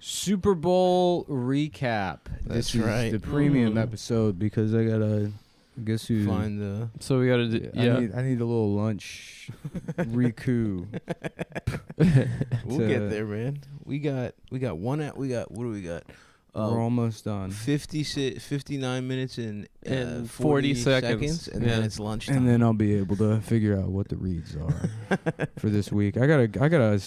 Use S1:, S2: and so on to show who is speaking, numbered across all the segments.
S1: Super Bowl recap.
S2: That's
S1: this
S2: right.
S1: is the premium episode because I gotta guess who
S2: find the.
S3: So we gotta do. Yeah.
S1: I need a little lunch. Riku.
S2: We'll get there, man. We got one. What do we got?
S1: We're almost done.
S2: 59 minutes and
S3: 40 seconds.
S2: And then it's lunchtime.
S1: And then I'll be able to figure out what the reads are for this week. I gotta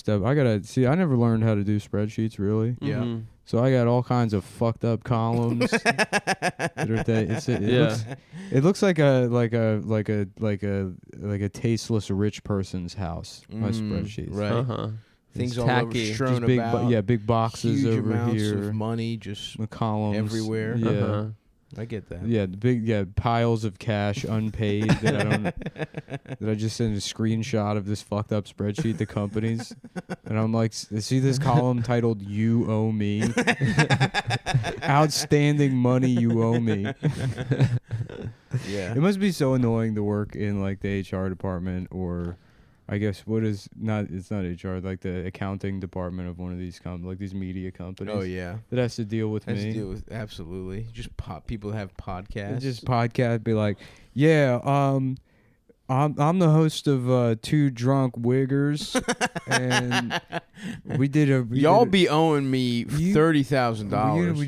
S1: see. I never learned how to do spreadsheets really.
S2: Yeah.
S3: Mm-hmm.
S1: So I got all kinds of fucked up columns. It looks like a tasteless rich person's house. My spreadsheets.
S2: Right.
S3: Uh-huh.
S2: Things all
S3: tacky.
S2: over strewn
S1: Big,
S2: about.
S1: big boxes
S2: huge
S1: over
S2: amounts
S1: here.
S2: of money just
S1: The columns
S2: everywhere.
S1: Yeah.
S3: Uh-huh.
S2: I get that.
S1: Yeah, piles of cash unpaid that I just sent a screenshot of this fucked up spreadsheet to companies, and I'm like, see this column titled "You Owe Me," outstanding money you owe me.
S2: Yeah.
S1: It must be so annoying to work in like the HR department, or I guess it's not HR, like the accounting department of one of these like these media companies.
S2: Oh yeah.
S1: That has to deal with me.
S2: Absolutely. Just people have podcasts.
S1: Just podcast be like, yeah, I'm the host of Two Drunk Wiggers, and we did a
S2: y'all be owing me $30,000.
S1: We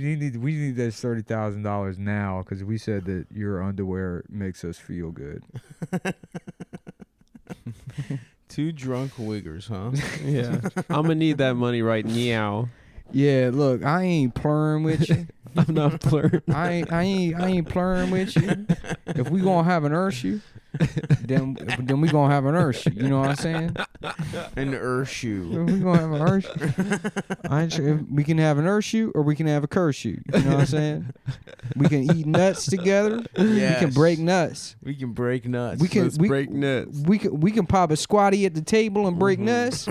S1: need this $30,000 now because we said that your underwear makes us feel good.
S2: Two drunk wiggers, huh?
S3: Yeah. I'm gonna need that money right now.
S1: Yeah, look, I ain't plurring with you.
S3: I'm not plurring.
S1: I ain't plurring with you. If we gonna have an issue, then we gonna have an issue. You know what I'm saying?
S2: An shoe.
S1: If we gonna have an issue. We can have an issue or we can have a curfew. You know what I'm saying? We can eat nuts together.
S2: Yes.
S1: We can break nuts.
S2: We can break nuts.
S3: Let's break nuts.
S1: We can pop a squatty at the table and break nuts,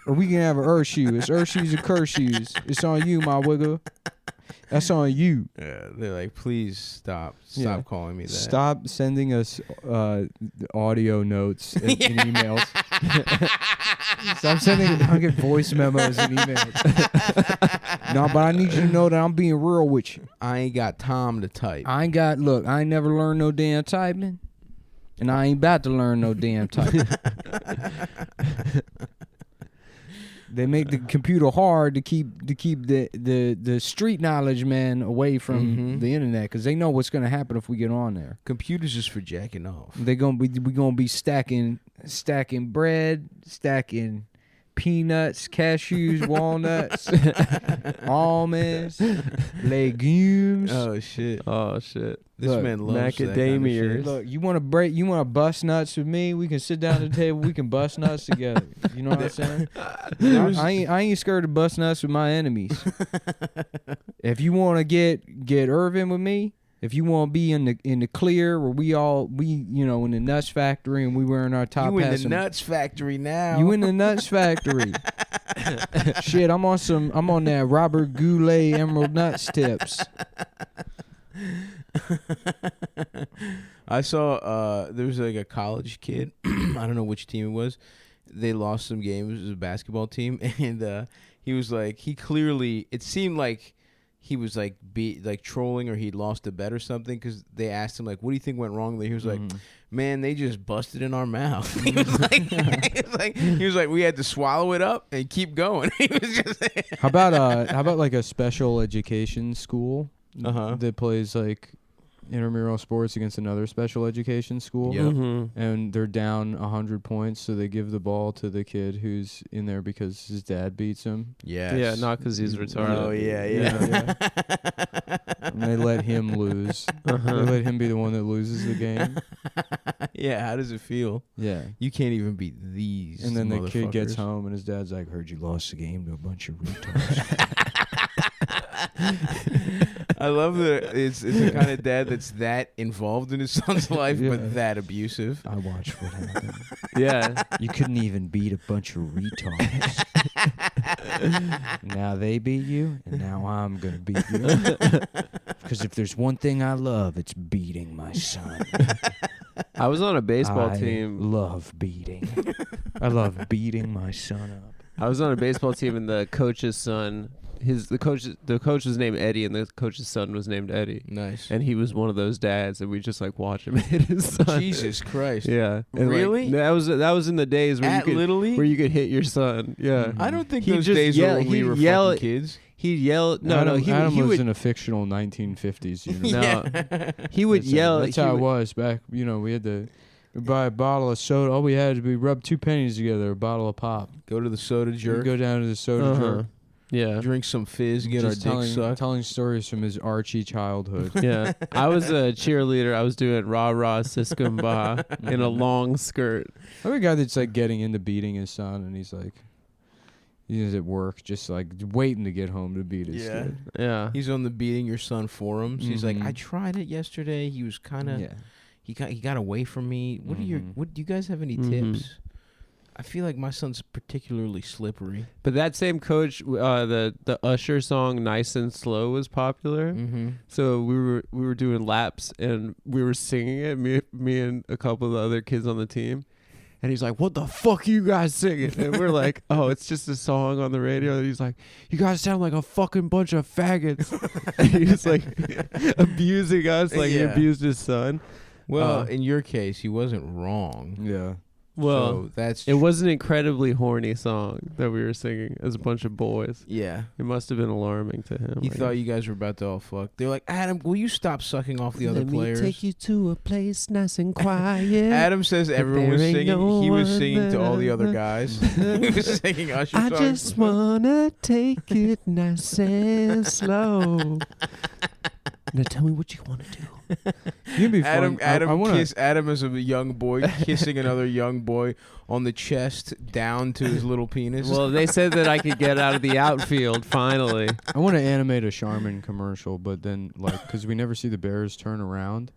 S1: or we can have an shoe. It's shoes and curfews. It's on you, my wiggle. That's on you.
S2: Yeah, they're like, please stop calling me that.
S1: Stop sending us audio notes and emails. Stop I get voice memos and emails. No, but I need you to know that I'm being real with you.
S2: I ain't got time to type.
S1: I ain't never learned no damn typing, and I ain't about to learn no damn typing. They make the computer hard to keep the street knowledge man away from the internet because they know what's gonna happen if we get on there.
S2: Computers just for jacking off.
S1: We gonna be stacking bread, stacking peanuts, cashews, walnuts, almonds, legumes.
S2: Oh shit. This
S1: Look,
S2: man loves
S3: macadamias.
S1: Look, you want to bust nuts with me? We can sit down at the table. We can bust nuts together. You know what I'm saying? I ain't scared to bust nuts with my enemies. If you want to get Irvin with me, if you want to be in the clear where we in the nuts factory and we wearing our top hats.
S2: You in the nuts factory now.
S1: You in the nuts factory. Shit, I'm on that Robert Goulet Emerald Nuts tips.
S2: I saw there was like a college kid. I don't know which team it was. They lost some games. It was a basketball team, and he was like, it seemed like he was like trolling or he'd lost a bet or something because they asked him like, what do you think went wrong there? He was like, man, they just busted in our mouth. He was like we had to swallow it up and keep going. He was just
S1: how about like a special education school that plays like intramural sports against another special education school.
S2: Yep.
S1: And they're down 100 points, so they give the ball to the kid who's in there because his dad beats him.
S2: Yes.
S3: Yeah, not because he's retarded.
S2: Oh yeah.
S1: And they let him lose. They let him be the one that loses the game.
S2: Yeah, how does it feel?
S1: Yeah.
S2: You can't even beat these.
S1: And then the kid gets
S2: motherfuckers.
S1: home and his dad's like, heard you lost the game to a bunch of retards.
S2: I love that it's the kind of dad that's that involved in his son's life, but that abusive.
S1: I watched what happened.
S3: Yeah.
S1: You couldn't even beat a bunch of retards. Now they beat you, and now I'm going to beat you. Because if there's one thing I love, it's beating my son.
S3: I was on a baseball team.
S1: I love beating. I love beating my son up.
S3: I was on a baseball team, and the coach's son, the coach was named Eddie, and the coach's son was named Eddie.
S2: Nice.
S3: And he was one of those dads, and we just like watch him hit his son.
S2: Jesus Christ.
S3: Yeah. And
S2: Really?
S3: that was in the days where
S2: At Little League?
S3: where you could hit your son. Yeah.
S2: I don't think
S3: He'd
S2: those
S3: just
S2: days
S3: yell-
S2: were when we
S3: he'd
S2: were
S3: yell-
S2: fucking kids.
S3: He'd yell. No,
S1: Adam,
S3: he
S1: Adam was
S3: would.
S1: in a fictional 1950s universe.
S3: No, he would yell.
S1: That's
S3: he
S1: how it
S3: would-
S1: was back. You know, we had to buy a bottle of soda. All we had to be rub 2 pennies together, a bottle of pop.
S2: Go to the soda
S1: We'd
S2: jerk.
S1: go down to the soda
S3: Uh-huh.
S1: jerk.
S3: Yeah.
S2: Drink some fizz. Get
S1: Just
S2: our dick sucked.
S1: telling stories from his Archie childhood.
S3: Yeah, I was a cheerleader. I was doing rah rah siskumba in a long skirt.
S1: I'm a guy that's like getting into beating his son, and he's at work, just like waiting to get home to beat his kid.
S3: Yeah,
S2: He's on the beating your son forums. He's like,
S1: Mhm.
S2: I tried it yesterday. He was kind of.
S1: Yeah.
S2: He got away from me. What are your?
S1: Mhm.
S2: What do you guys have any
S3: Mhm.
S2: tips? I feel like my son's particularly slippery.
S3: but that same coach, the Usher song "Nice and Slow" was popular.
S2: Mm-hmm.
S3: So we were doing laps and we were singing it. Me and a couple of the other kids on the team. And he's like, "What the fuck are you guys singing?" And we're like, "Oh, it's just a song on the radio." And he's like, "You guys sound like a fucking bunch of faggots." And he was like abusing us, like he
S2: Yeah.
S3: abused his son.
S2: Well, in your case, he wasn't wrong.
S1: Yeah.
S3: Well,
S2: so that's
S3: it was an incredibly horny song that we were singing as a bunch of boys.
S2: yeah.
S3: It must have been alarming to him.
S2: He
S3: I
S2: thought
S3: guess.
S2: you guys were about to all fuck. They're like, Adam, will you stop sucking off the other players?
S3: Let me take you to a place nice and quiet.
S2: Adam says everyone was
S3: there ain't
S2: singing.
S3: no
S2: He was
S3: one
S2: singing to all the other
S3: there.
S2: guys. He was singing Usher
S3: I
S2: songs.
S3: just wanna take it nice and slow. Now tell me what you wanna do.
S1: You'd be
S2: Adam,
S1: fun. I wanna,
S2: kiss Adam as a young boy kissing another young boy on the chest down to his little penis.
S3: Well, they said that I could get out of the outfield finally.
S1: I want to animate a Charmin commercial, but then because we never see the bears turn around,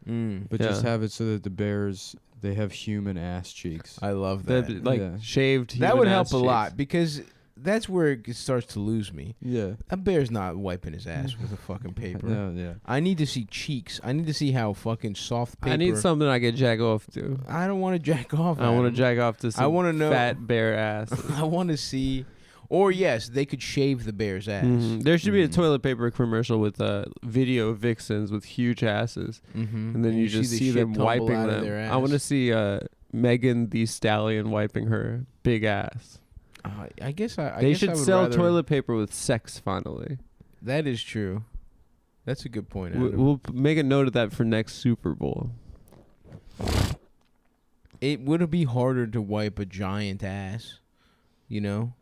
S1: but just
S3: Yeah.
S1: have it so that the bears they have human ass cheeks.
S2: I love that.
S3: That shaved.
S2: That would
S3: human
S2: help
S3: ass
S2: a
S3: cheeks.
S2: lot because that's where it starts to lose me.
S1: Yeah.
S2: A bear's not wiping his ass with a fucking paper.
S1: No, yeah.
S2: I need to see cheeks. I need to see how fucking soft paper.
S3: I need something I can jack off to.
S2: I don't want to jack off.
S3: I want to
S2: Adam.
S3: jack off to some
S2: I wanna know-
S3: fat bear ass.
S2: I want to see. Or yes, they could shave the bear's ass.
S3: Mhm. There should be a
S1: Mhm.
S3: toilet paper commercial with video vixens with huge asses,
S2: Mm-hmm.
S3: and then you just
S2: the
S3: see
S2: shit
S3: them
S2: tumble
S3: wiping
S2: out of
S3: them.
S2: their
S3: I want to
S2: ass.
S3: see Megan the Stallion wiping her big ass.
S2: I guess I.
S3: They
S2: guess
S3: should
S2: I would
S3: sell
S2: rather-
S3: toilet paper with sex finally.
S2: That is true. That's a good point. Adam.
S3: We'll make a note of that for next Super Bowl.
S2: It would be harder to wipe a giant ass. You know,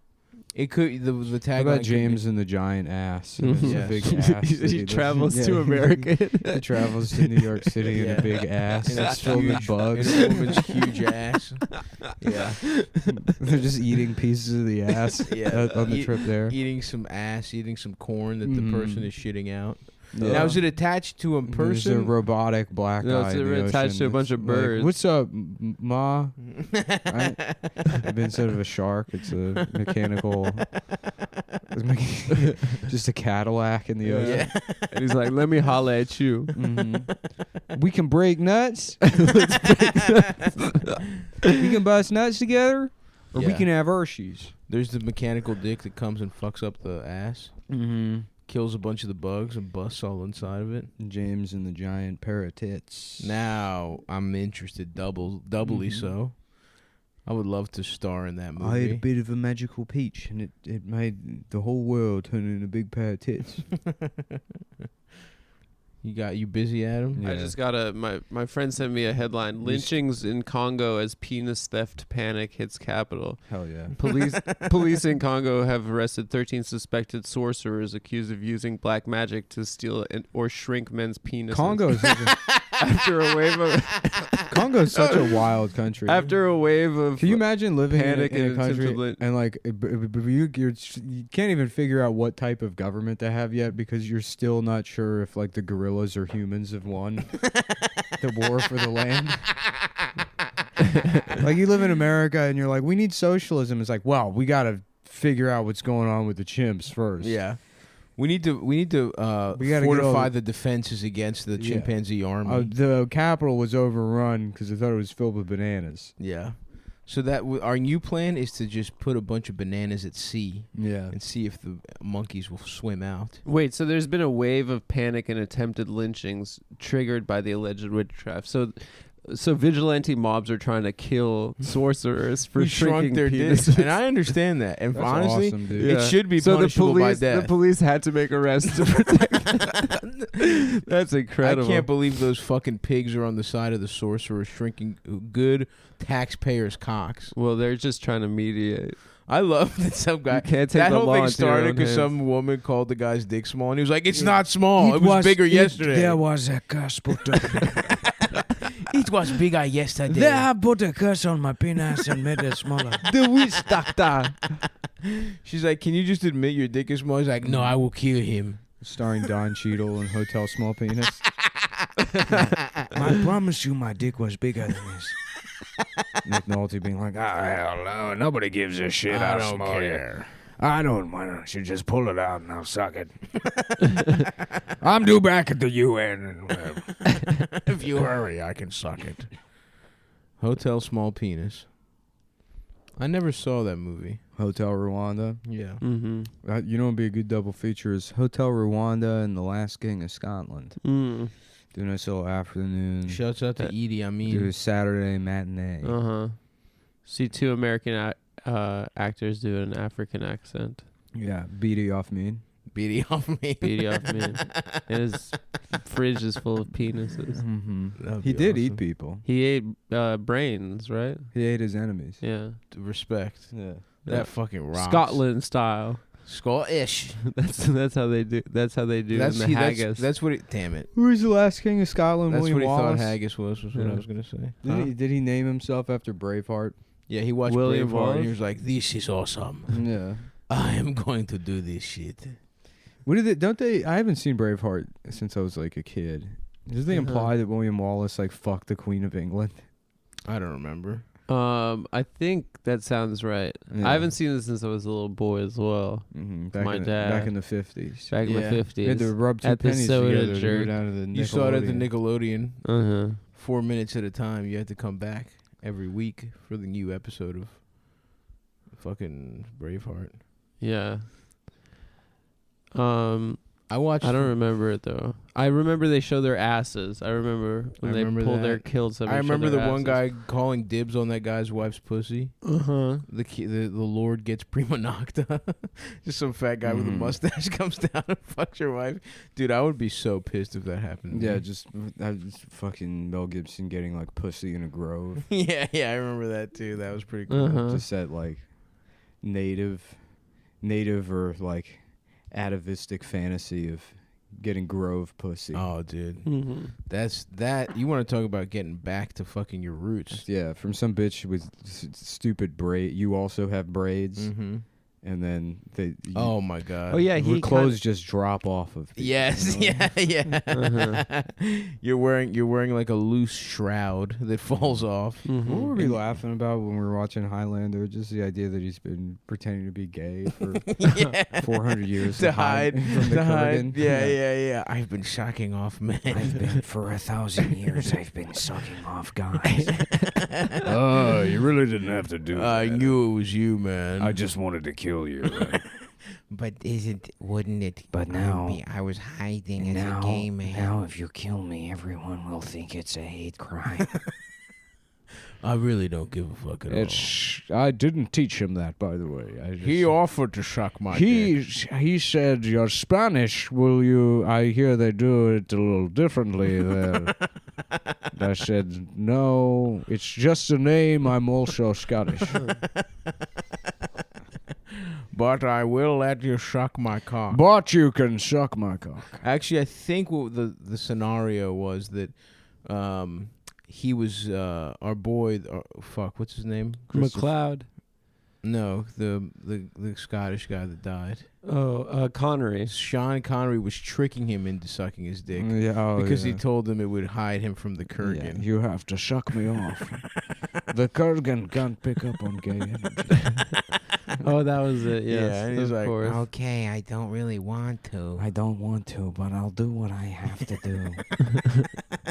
S2: it could. The
S1: How
S2: tagline.
S1: about
S2: could be-
S1: James and the giant ass? And
S3: Mhm.
S1: it's
S2: Yeah.
S1: a big ass. that
S3: he
S1: does.
S3: travels
S1: Yeah,
S3: to America.
S1: He travels to New York City in
S2: Yeah.
S1: a big ass.
S2: And
S1: It's filled with bugs.
S2: And a woman's huge ass. Yeah.
S1: They're just eating pieces of the ass
S2: Yeah.
S1: on the
S2: Eat-
S1: trip there.
S2: Eating some ass, eating some corn that the
S1: Mhm.
S2: person is shitting out.
S1: Yeah.
S2: Now, is it attached to a
S1: There's a
S2: person?
S1: robotic black
S3: No,
S1: guy
S3: it's
S1: in the
S3: attached
S1: ocean
S3: to a bunch
S1: that's
S3: of
S1: like,
S3: birds.
S1: What's up, Ma? But instead of a shark, it's a mechanical, just a Cadillac in the ocean.
S2: Yeah.
S3: And he's like, "Let me holla at you."
S1: Mhm. We can break nuts. We can bust nuts together, or we
S2: Yeah.
S1: can have Hershey's.
S2: There's the mechanical dick that comes and fucks up the ass,
S1: Mm-hmm.
S2: kills a bunch of the bugs, and busts all inside of it.
S1: James and the giant pair of tits.
S2: Now I'm interested, doubly
S1: Mhm.
S2: so. I would love to star in that movie.
S1: I ate a bit of a magical peach, and it made the whole world turn into a big pair of tits.
S2: You busy, Adam?
S1: Yeah.
S3: I just got my friend sent me a headline: lynchings in Congo as penis theft panic hits capital.
S1: Hell yeah.
S3: Police in Congo have arrested 13 suspected sorcerers accused of using black magic to steal or shrink men's penises.
S1: Congo is such a,
S3: after a wave of
S1: Congo's such a wild country.
S3: after a wave of
S1: Can you imagine living
S3: panic
S1: in a
S3: and
S1: country
S3: attempted
S1: and like you can't even figure out what type of government they have yet because you're still not sure if like the gorillas or humans have won the war for the land. Like you live in America and you're like, we need socialism. It's like, well, we got to figure out what's going on with the chimps first.
S2: Yeah. We need to
S1: We gotta get
S2: fortify
S1: all
S2: the defenses against the
S1: Yeah.
S2: chimpanzee army.
S1: The capital was overrun because they thought it was filled with bananas.
S2: Yeah. So that our new plan is to just put a bunch of bananas at sea
S1: Yeah.
S2: and see if the monkeys will swim out.
S3: Wait, so there's been a wave of panic and attempted lynchings triggered by the alleged witchcraft. So vigilante mobs are trying to kill sorcerers for
S2: We shrunk
S3: shrinking
S2: their
S3: penises.
S2: dicks, and I understand that. And
S1: That's
S2: honestly,
S1: awesome, dude.
S2: it should be
S3: so
S2: punishable by
S3: the
S2: death.
S3: police had to make arrests to protect. That's incredible.
S2: I can't believe those fucking pigs are on the side of the sorcerers shrinking good taxpayers' cocks.
S3: Well, they're just trying to mediate.
S2: I love that some guy.
S3: You can't take
S2: that
S3: the
S2: whole
S3: law
S2: thing
S3: into your
S2: started
S3: own
S2: because
S3: hands.
S2: some woman called the guy's dick small, and he was like, "It's not small. It was bigger yesterday.
S1: There was a curse put
S2: It was bigger yesterday."
S1: They have put a curse on my penis and made it smaller.
S3: The witch doctor.
S2: She's like, "Can you just admit your dick is small?" He's like, "No, I will kill him."
S1: Starring Don Cheadle in Hotel Small Penis. I promise you my dick was bigger than this. Nick Nolte being like, hell no, nobody gives a shit
S2: I
S1: how
S2: don't
S1: small you
S2: care.
S1: are. I don't, why don't you just pull it out and I'll suck it. I'm due back at the UN. And, if you hurry, I can suck it.
S2: Hotel Small Penis. I never saw that movie.
S1: Hotel Rwanda.
S2: Yeah.
S3: Mm-hmm.
S1: You know what would be a good double feature is Hotel Rwanda and The Last King of Scotland.
S3: Mm.
S1: Do a nice little afternoon.
S2: Shouts out to Edie. I
S1: Do a
S2: mean,
S1: Saturday matinee.
S3: Uh-huh. See two American actors do an African accent.
S1: Yeah, beady off me.
S2: beating off me.
S3: Beady off me. And his fridge is full of penises.
S1: Mm-hmm. He did eat people.
S3: He ate brains, right?
S1: He ate his enemies.
S3: Yeah.
S2: Respect.
S1: Yeah.
S2: That fucking rocks.
S3: Scotland style.
S2: Scottish.
S3: That's how they do. That's how they do in the haggis.
S2: That's what it. Damn it.
S1: Who was the last king of Scotland?
S2: That's
S1: William
S2: what he
S1: Wallace?
S2: thought haggis was what
S3: Yeah.
S2: I was gonna say.
S1: Did he name himself after Braveheart?
S2: Yeah, he watched
S3: William
S2: Braveheart
S3: Wallace?
S2: and he was like, "This is awesome.
S1: Yeah.
S2: I am going to do this shit."
S1: What did they? Don't they? I haven't seen Braveheart since I was like a kid. Does they imply that William Wallace like fucked the Queen of England?
S2: I don't remember.
S3: I think that sounds right.
S1: Yeah.
S3: I haven't seen this since I was a little boy as well.
S1: Mm-hmm.
S3: My dad.
S1: Back in the 50s.
S3: Back in the
S2: Yeah.
S3: 50s.
S1: You had to rub two
S3: at the
S1: pennies
S3: soda
S1: together to
S3: jerk.
S1: get out of the
S2: You saw it at the
S1: Nickelodeon.
S2: Nickelodeon. 4
S3: Uh-huh.
S2: minutes at a time. You had to come back every week for the new episode of fucking Braveheart.
S3: Yeah.
S2: I watched.
S3: I don't remember it though. I remember they show their asses. I remember when
S2: I
S3: they
S2: remember
S3: pulled
S2: that.
S3: their killed somebody.
S2: I remember
S3: show
S2: the
S3: their
S2: one
S3: asses.
S2: guy calling dibs on that guy's wife's pussy.
S3: Uh-huh.
S2: The Lord gets prima nocta. Just some fat guy with a mustache comes down and fucks your wife. Dude, I would be so pissed if that happened. to
S1: Yeah,
S2: me.
S1: just fucking Mel Gibson getting like pussy in a grove.
S2: yeah, I remember that too. That was pretty cool.
S3: Uh-huh.
S1: Just that like native or like atavistic fantasy of getting grove pussy.
S2: Oh, dude,
S3: Mm-hmm.
S2: that's that. You want to talk about getting back to fucking your roots?
S1: Yeah, from some bitch with stupid braid. You also have braids,
S2: Mm-hmm.
S1: and then
S2: Oh my god.
S3: Oh yeah,
S1: her
S3: he
S1: clothes just drop off of. People,
S2: Yes,
S1: you know?
S2: yeah.
S3: Uh-huh.
S2: You're wearing like a loose shroud that falls off.
S3: Mm-hmm.
S1: What were we laughing about when we were watching Highlander? Just the idea that he's been pretending to be gay for
S2: yeah.
S1: 400 years
S2: To hide,
S1: from the
S2: to hide.
S1: curtain.
S2: Yeah. I've been shocking off men.
S1: I've been for 1,000 years. I've been sucking off guys. Oh, you really didn't have to do
S2: I knew it was you, man.
S1: I just wanted to kill you.
S2: But wouldn't it?
S1: But now-
S2: I was hiding
S1: now, if you kill me, everyone will think it's a hate crime.
S2: I really don't give a fuck at all.
S1: I didn't teach him that, by the way.
S2: He offered to suck my dick.
S1: he said, "You're Spanish. Will you?" I hear they do it a little differently there. I said, "No, it's just a name. I'm also Scottish."
S2: But I will let you suck my cock.
S1: But you can suck my cock.
S2: Actually, I think what the scenario was that he was our boy. What's his name?
S3: McLeod.
S2: No, the Scottish guy that died.
S3: Oh, Connery.
S2: Sean Connery was tricking him into sucking his dick
S1: Because
S2: he told him it would hide him from the Kurgan.
S1: You have to suck me off. The Kurgan can't pick up on gay energy.
S3: Oh, that was it. Yes,
S2: yeah, and he's
S3: of
S2: like,
S3: course.
S2: okay, I don't really want to.
S1: I don't want to, but I'll do what I have to do.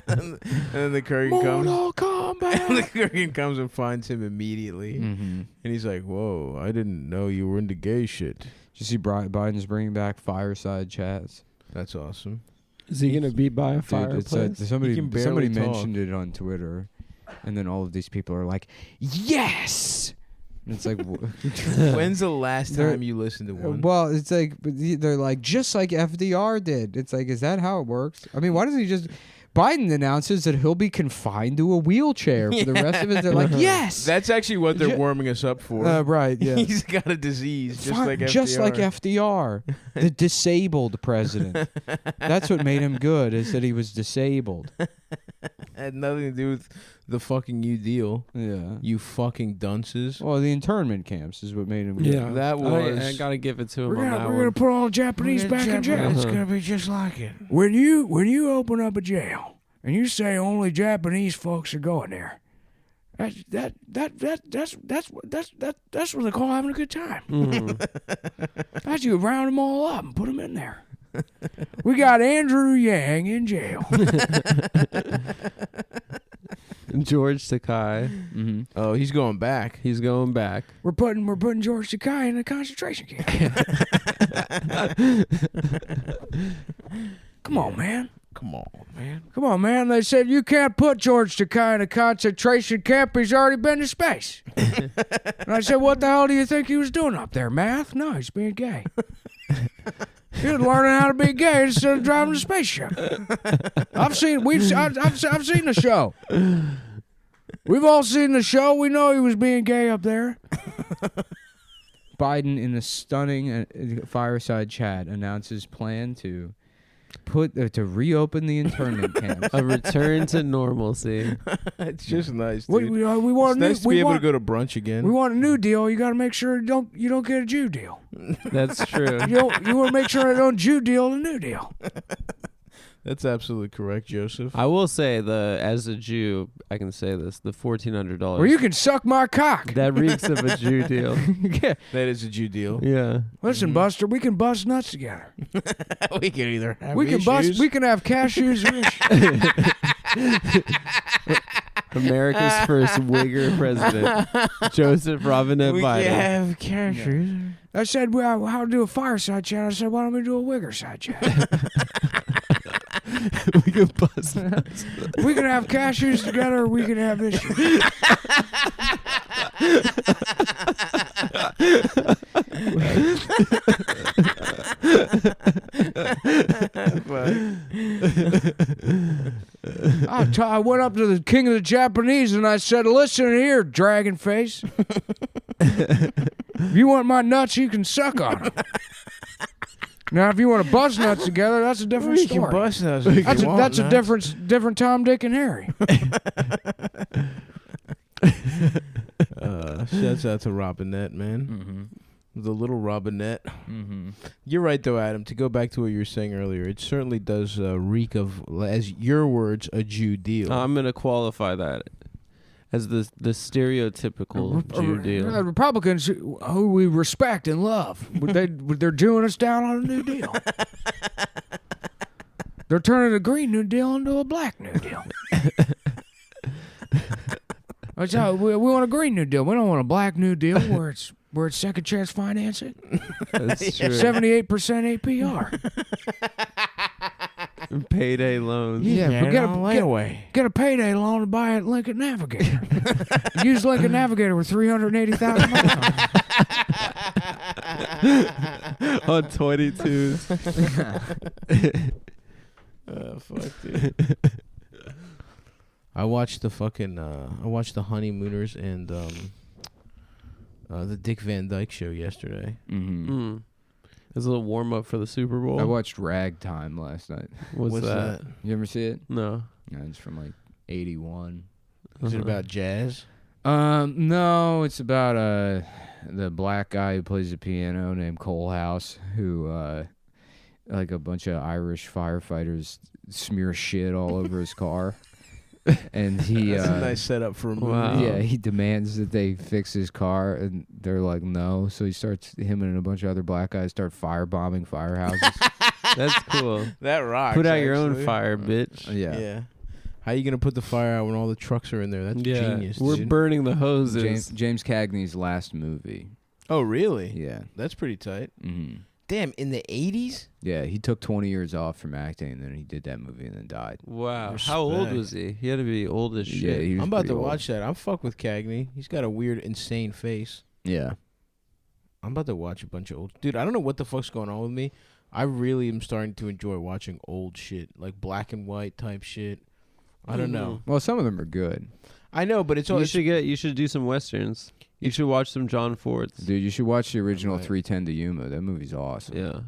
S2: And then the curtain comes.
S1: Mortal Kombat.
S2: And the curtain comes and finds him immediately.
S1: Mm-hmm.
S2: And he's like, whoa, I didn't know you were into gay shit.
S1: Did you see Biden's bringing back fireside chats?
S2: That's awesome.
S3: Is he gonna be by a
S1: Dude,
S3: fireplace?
S1: somebody
S2: He can barely
S1: somebody
S2: talk.
S1: mentioned it on Twitter, and then all of these people are like, "Yes!" And it's like,
S2: When's the last
S1: They're-
S2: time you listened to one?
S1: well, it's like they're like just like FDR did. It's like, is that how it works? I mean, why doesn't he just? Biden announces that he'll be confined to a wheelchair for the rest of it. They're like, yes,
S2: That's actually what they're
S1: Ju-
S2: warming us up for.
S1: right, yeah.
S2: He's got a disease, just
S1: Fine,
S2: like FDR.
S1: just like FDR, the disabled president. That's what made him good, is that he was disabled.
S2: Had nothing to do with the fucking New Deal.
S1: Yeah.
S2: You fucking dunces.
S1: Well, the internment camps is what made him good.
S3: Yeah,
S2: That was-
S3: I gotta give it to him on that
S1: We're
S3: one.
S1: gonna put all the Japanese back in jail.
S2: It's gonna be just like it.
S1: When you open up a jail and you say only Japanese folks are going there, that's what they call having a good time. That's you round them all up and put them in there. We got Andrew Yang in jail.
S3: George Takai,
S1: Mm-hmm.
S2: Oh, he's going back.
S3: he's going back.
S1: We're putting George Takai in a concentration camp. Come on, man.
S2: Come on, man.
S1: Come on, man. They said you can't put George Takai in a concentration camp. He's already been to space. And I said, what the hell do you think he was doing up there? Math? No, he's being gay. He was learning how to be gay instead of driving a spaceship. I've seen the show. We've all seen the show. We know he was being gay up there. Biden, in a stunning fireside chat, announces plan to to reopen the internment camps.
S3: A return to normalcy.
S2: It's just nice, dude.
S1: We want
S2: It's nice to be able to go to brunch again.
S1: We want a new deal. You got to make sure you don't get a Jew deal.
S3: That's true.
S1: You want to make sure I don't Jew deal the new deal.
S2: That's absolutely correct, Joseph.
S3: I will say as a Jew, I can say this: the $1,400.
S1: Or you can suck my cock.
S3: that reeks of a Jew deal.
S1: Yeah.
S2: That is a Jew deal.
S3: Yeah.
S1: Listen, Buster, we can bust nuts together.
S2: We can either have
S1: We can
S2: issues.
S1: We can have cashews.
S3: America's first wigger president, Joseph Robinette
S2: We
S3: Biden.
S2: can have cashews.
S1: I said, well, how to do a fireside chat? I said, why don't we do a wigger side chat?
S3: We could bust nuts.
S1: We can have cashews together, or we can have issues. I went up to the king of the Japanese and I said, listen here, dragon face. If you want my nuts, you can suck on them. Now, if you want to bust nuts together, that's a different
S2: We
S1: story.
S2: can bust nuts. if
S1: That's
S2: you want
S1: a
S2: nuts.
S1: different Tom, Dick, and Harry.
S2: Shouts out to Robinette, man.
S1: Mm-hmm.
S2: The little Robinette.
S1: Mm-hmm.
S2: You're right, though, Adam. To go back to what you were saying earlier, it certainly does reek of, as your words, a Jew deal.
S3: I'm gonna qualify that as the stereotypical Jew deal.
S1: Republicans who we respect and love, they're Jewing us down on a New Deal. They're turning a Green New Deal into a Black New Deal. That's how we want a Green New Deal. We don't want a Black New Deal where it's second chance financing.
S3: That's true.
S1: 78% APR.
S3: Payday loans.
S1: Yeah, but get a payday loan to buy a Lincoln Navigator. Use Lincoln Navigator with 380,000 miles.
S3: On 22s.
S2: Fuck, dude. I watched the Honeymooners and the Dick Van Dyke Show yesterday.
S1: Mm-hmm.
S3: It was a little warm up for the Super Bowl.
S1: I watched Ragtime last night.
S3: What's that?
S1: You ever see it?
S3: No.
S1: No, it's from like 81.
S2: Is it about jazz?
S1: No, it's about the black guy who plays the piano named Cole House, who like a bunch of Irish firefighters smear shit all over his car. and he
S2: That's a nice setup for a movie.
S3: Wow.
S1: yeah, he demands that they fix his car, and they're like, no. So him and a bunch of other black guys start firebombing firehouses.
S3: That's cool.
S2: That rocks.
S3: Put out your own
S2: actually.
S3: fire, bitch.
S1: Yeah.
S2: How you gonna put the fire out when all the trucks are in there? That's genius.
S3: We're
S2: dude.
S3: burning the hoses.
S1: James Cagney's last movie.
S2: Oh, really?
S1: Yeah.
S2: That's pretty tight.
S1: Mm-hmm.
S2: Damn, in the 80s?
S1: Yeah, he took 20 years off from acting, and then he did that movie and then died.
S3: Wow.
S2: Respect.
S3: How old was he? He had to be old as shit.
S1: Yeah, he was
S2: I'm about
S1: pretty
S2: to
S1: old.
S2: watch that. I'm fuck with Cagney. He's got a weird, insane face.
S1: Yeah.
S2: I'm about to watch a bunch of old... Dude, I don't know what the fuck's going on with me. I really am starting to enjoy watching old shit. Like black and white type shit. I don't know.
S1: Well, some of them are good.
S2: I know, but it's all...
S3: You should do some westerns. You should watch some John Fords.
S1: Dude, you should watch the original
S2: Right.
S1: 310 to Yuma. That movie's awesome.
S3: Yeah.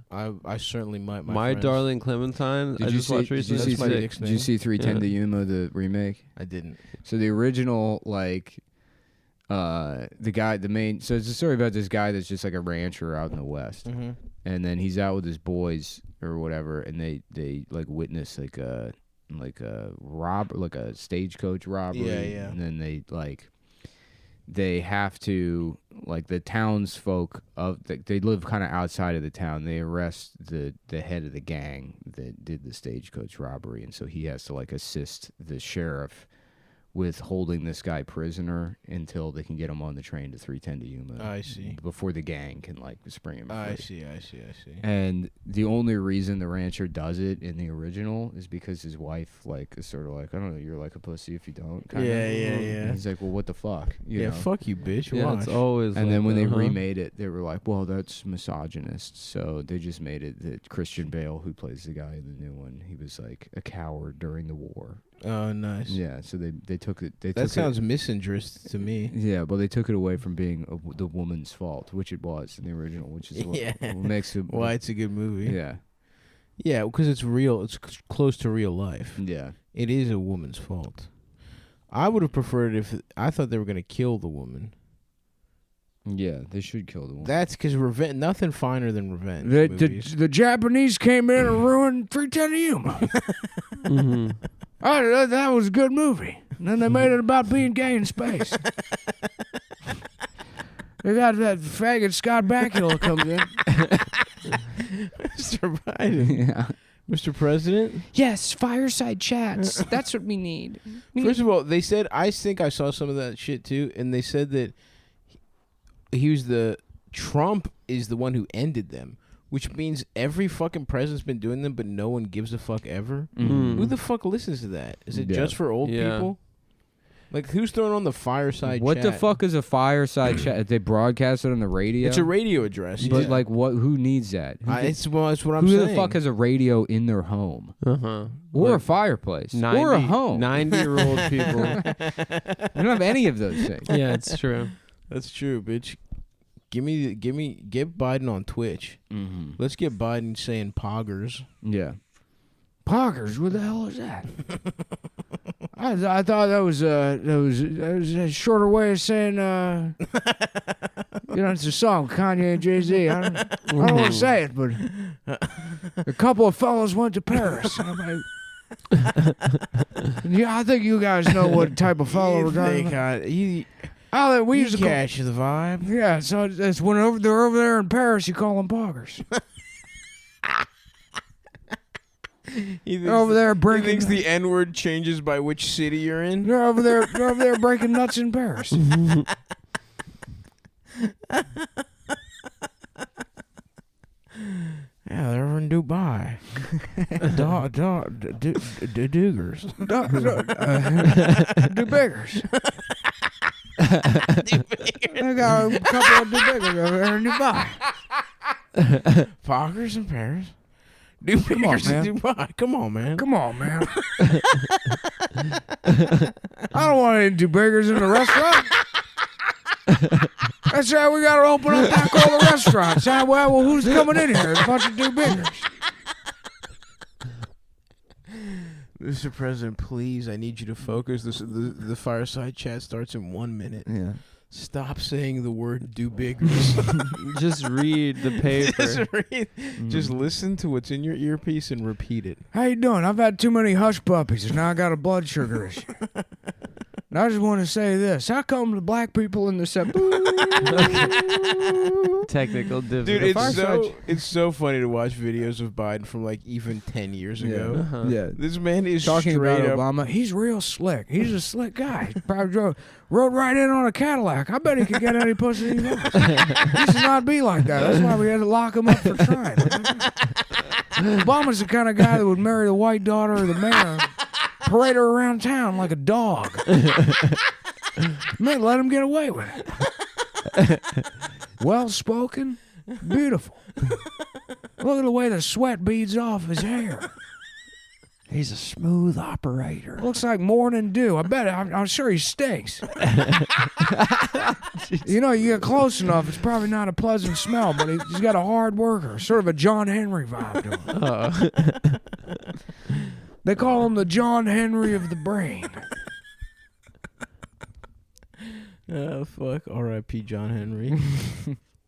S2: I certainly might.
S3: My
S2: friends.
S3: Darling Clementine. I just watched recently.
S2: That's my
S3: That's
S2: dick's
S3: sick.
S1: Did you see 310
S3: Yeah.
S1: to Yuma, the remake?
S2: I didn't.
S1: So the original, like, so it's a story about this guy that's just like a rancher out in the West.
S2: Mm-hmm.
S1: And then he's out with his boys or whatever, and they like witness like a stagecoach robbery.
S2: Yeah.
S1: And then they have to, like, the townsfolk they live kind of outside of the town. They arrest the head of the gang that did the stagecoach robbery, and so he has to like assist the sheriff with holding this guy prisoner until they can get him on the train to 310 to Yuma.
S2: I see.
S1: Before the gang can like spring him free.
S2: I see.
S1: And the only reason the rancher does it in the original is because his wife, like, is sort of like, I don't know, you're like a pussy if you don't. Kinda.
S2: Yeah.
S1: And he's like, well, what the fuck? You know?
S2: Fuck you, bitch.
S3: Yeah,
S2: Why?
S3: it's always.
S1: And
S3: like
S1: then when they
S3: that, huh?
S1: remade it, they were like, well, that's misogynist. So they just made it that Christian Bale, who plays the guy in the new one, he was like a coward during the war.
S2: Oh, nice.
S1: Yeah, so they took it.
S2: That sounds misandrist to me.
S1: Yeah, well, they took it away from being the woman's fault, which it was in the original, which is what makes it.
S2: Why it's a good movie.
S1: Yeah.
S2: Yeah, because it's real. It's close to real life.
S1: Yeah.
S2: It is a woman's fault. I would have preferred if I thought they were going to kill the woman.
S1: Yeah, they should kill the woman.
S2: That's because revenge. Nothing finer than revenge. movies.
S1: The Japanese came in and ruined 310 to Yuma.
S3: Mhm.
S1: That was a good movie. And then they made it about being gay in space. They got that faggot Scott Bakula comes in.
S2: Mr. Biden.
S1: Yeah.
S2: Mr. President.
S1: Yes, fireside chats. That's what we need.
S2: First of all, they said, I think I saw some of that shit too, and they said that Trump is the one who ended them, which means every fucking president's been doing them, but no one gives a fuck ever.
S3: Mhm.
S2: Who the fuck listens to that? Is it
S1: Yeah.
S2: just for old
S3: Yeah.
S2: people? Like, who's throwing on the fireside
S1: What
S2: chat?
S1: the fuck is a fireside chat? They broadcast it on the radio.
S2: It's a radio address.
S1: But
S2: yeah.
S1: like, what? Who needs that? Who,
S2: That's what I'm
S1: who
S2: saying.
S1: the fuck has a radio in their home
S3: Uh-huh.
S1: or a
S3: Like
S1: firebase or a home?
S3: 90-year-old people.
S1: We don't have any of those things.
S3: Yeah, it's true.
S2: That's true, bitch. Get Biden on Twitch.
S1: Mm-hmm.
S2: Let's get Biden saying poggers.
S1: Yeah. Poggers? What the hell is that? I thought that was a shorter way of saying it's a song, Kanye and Jay-Z. I don't want to say it, but a couple of fellows went to Paris. And I'm like, yeah, I think you guys know what type of fellow we're talking about. We used to
S2: catch the vibe.
S1: Yeah, so it's when they're over there in Paris, you call them poggers. They're over there
S2: He
S1: breaking.
S2: thinks the N-word changes by which city you're in.
S1: They're over there breaking nuts in Paris.
S2: Yeah, they're over in Dubai. Doogers.
S1: Dubiggers. I got a couple of Dubiggers over there in Dubai.
S2: Poggers in Paris.
S1: Come on,
S2: Doogers in
S1: man.
S2: Dubai. Come on, man.
S1: Come on, man. I don't want any Dubiggers in the restaurant. That's right, we got to open up that call the restaurants. Well, who's coming in here? A bunch of Dubiggers.
S2: Mr. President, please, I need you to focus. The fireside chat starts in 1 minute.
S1: Yeah.
S2: Stop saying the word do biggers.
S3: Just read the paper.
S2: Just listen to what's in your earpiece and repeat it.
S1: How you doing? I've had too many hush puppies, and now I got a blood sugar issue. And I just want to say this. How come the black people in the set...
S3: Technical
S2: Dude,
S3: difficulty.
S2: it's so funny to watch videos of Biden from like even 10 years ago.
S3: Uh-huh.
S1: Yeah.
S2: This man is
S1: Talking
S2: straight
S1: about
S2: up.
S1: Obama, he's real slick. He's a slick guy. He probably rode right in on a Cadillac. I bet he could get any pussy he wants. He should not be like that. That's why we had to lock him up for trying. Obama's the kind of guy that would marry the white daughter of the mayor, parade her around town like a dog. Man, let him get away with it. Well spoken, beautiful. Look at the way the sweat beads off his hair. He's a smooth operator. Looks like morning dew. I bet. I'm sure he stinks. You know, you get close enough, it's probably not a pleasant smell, but he's got a hard worker, sort of a John Henry vibe to him. They call him the John Henry of the brain.
S2: Oh, fuck. R.I.P. John Henry.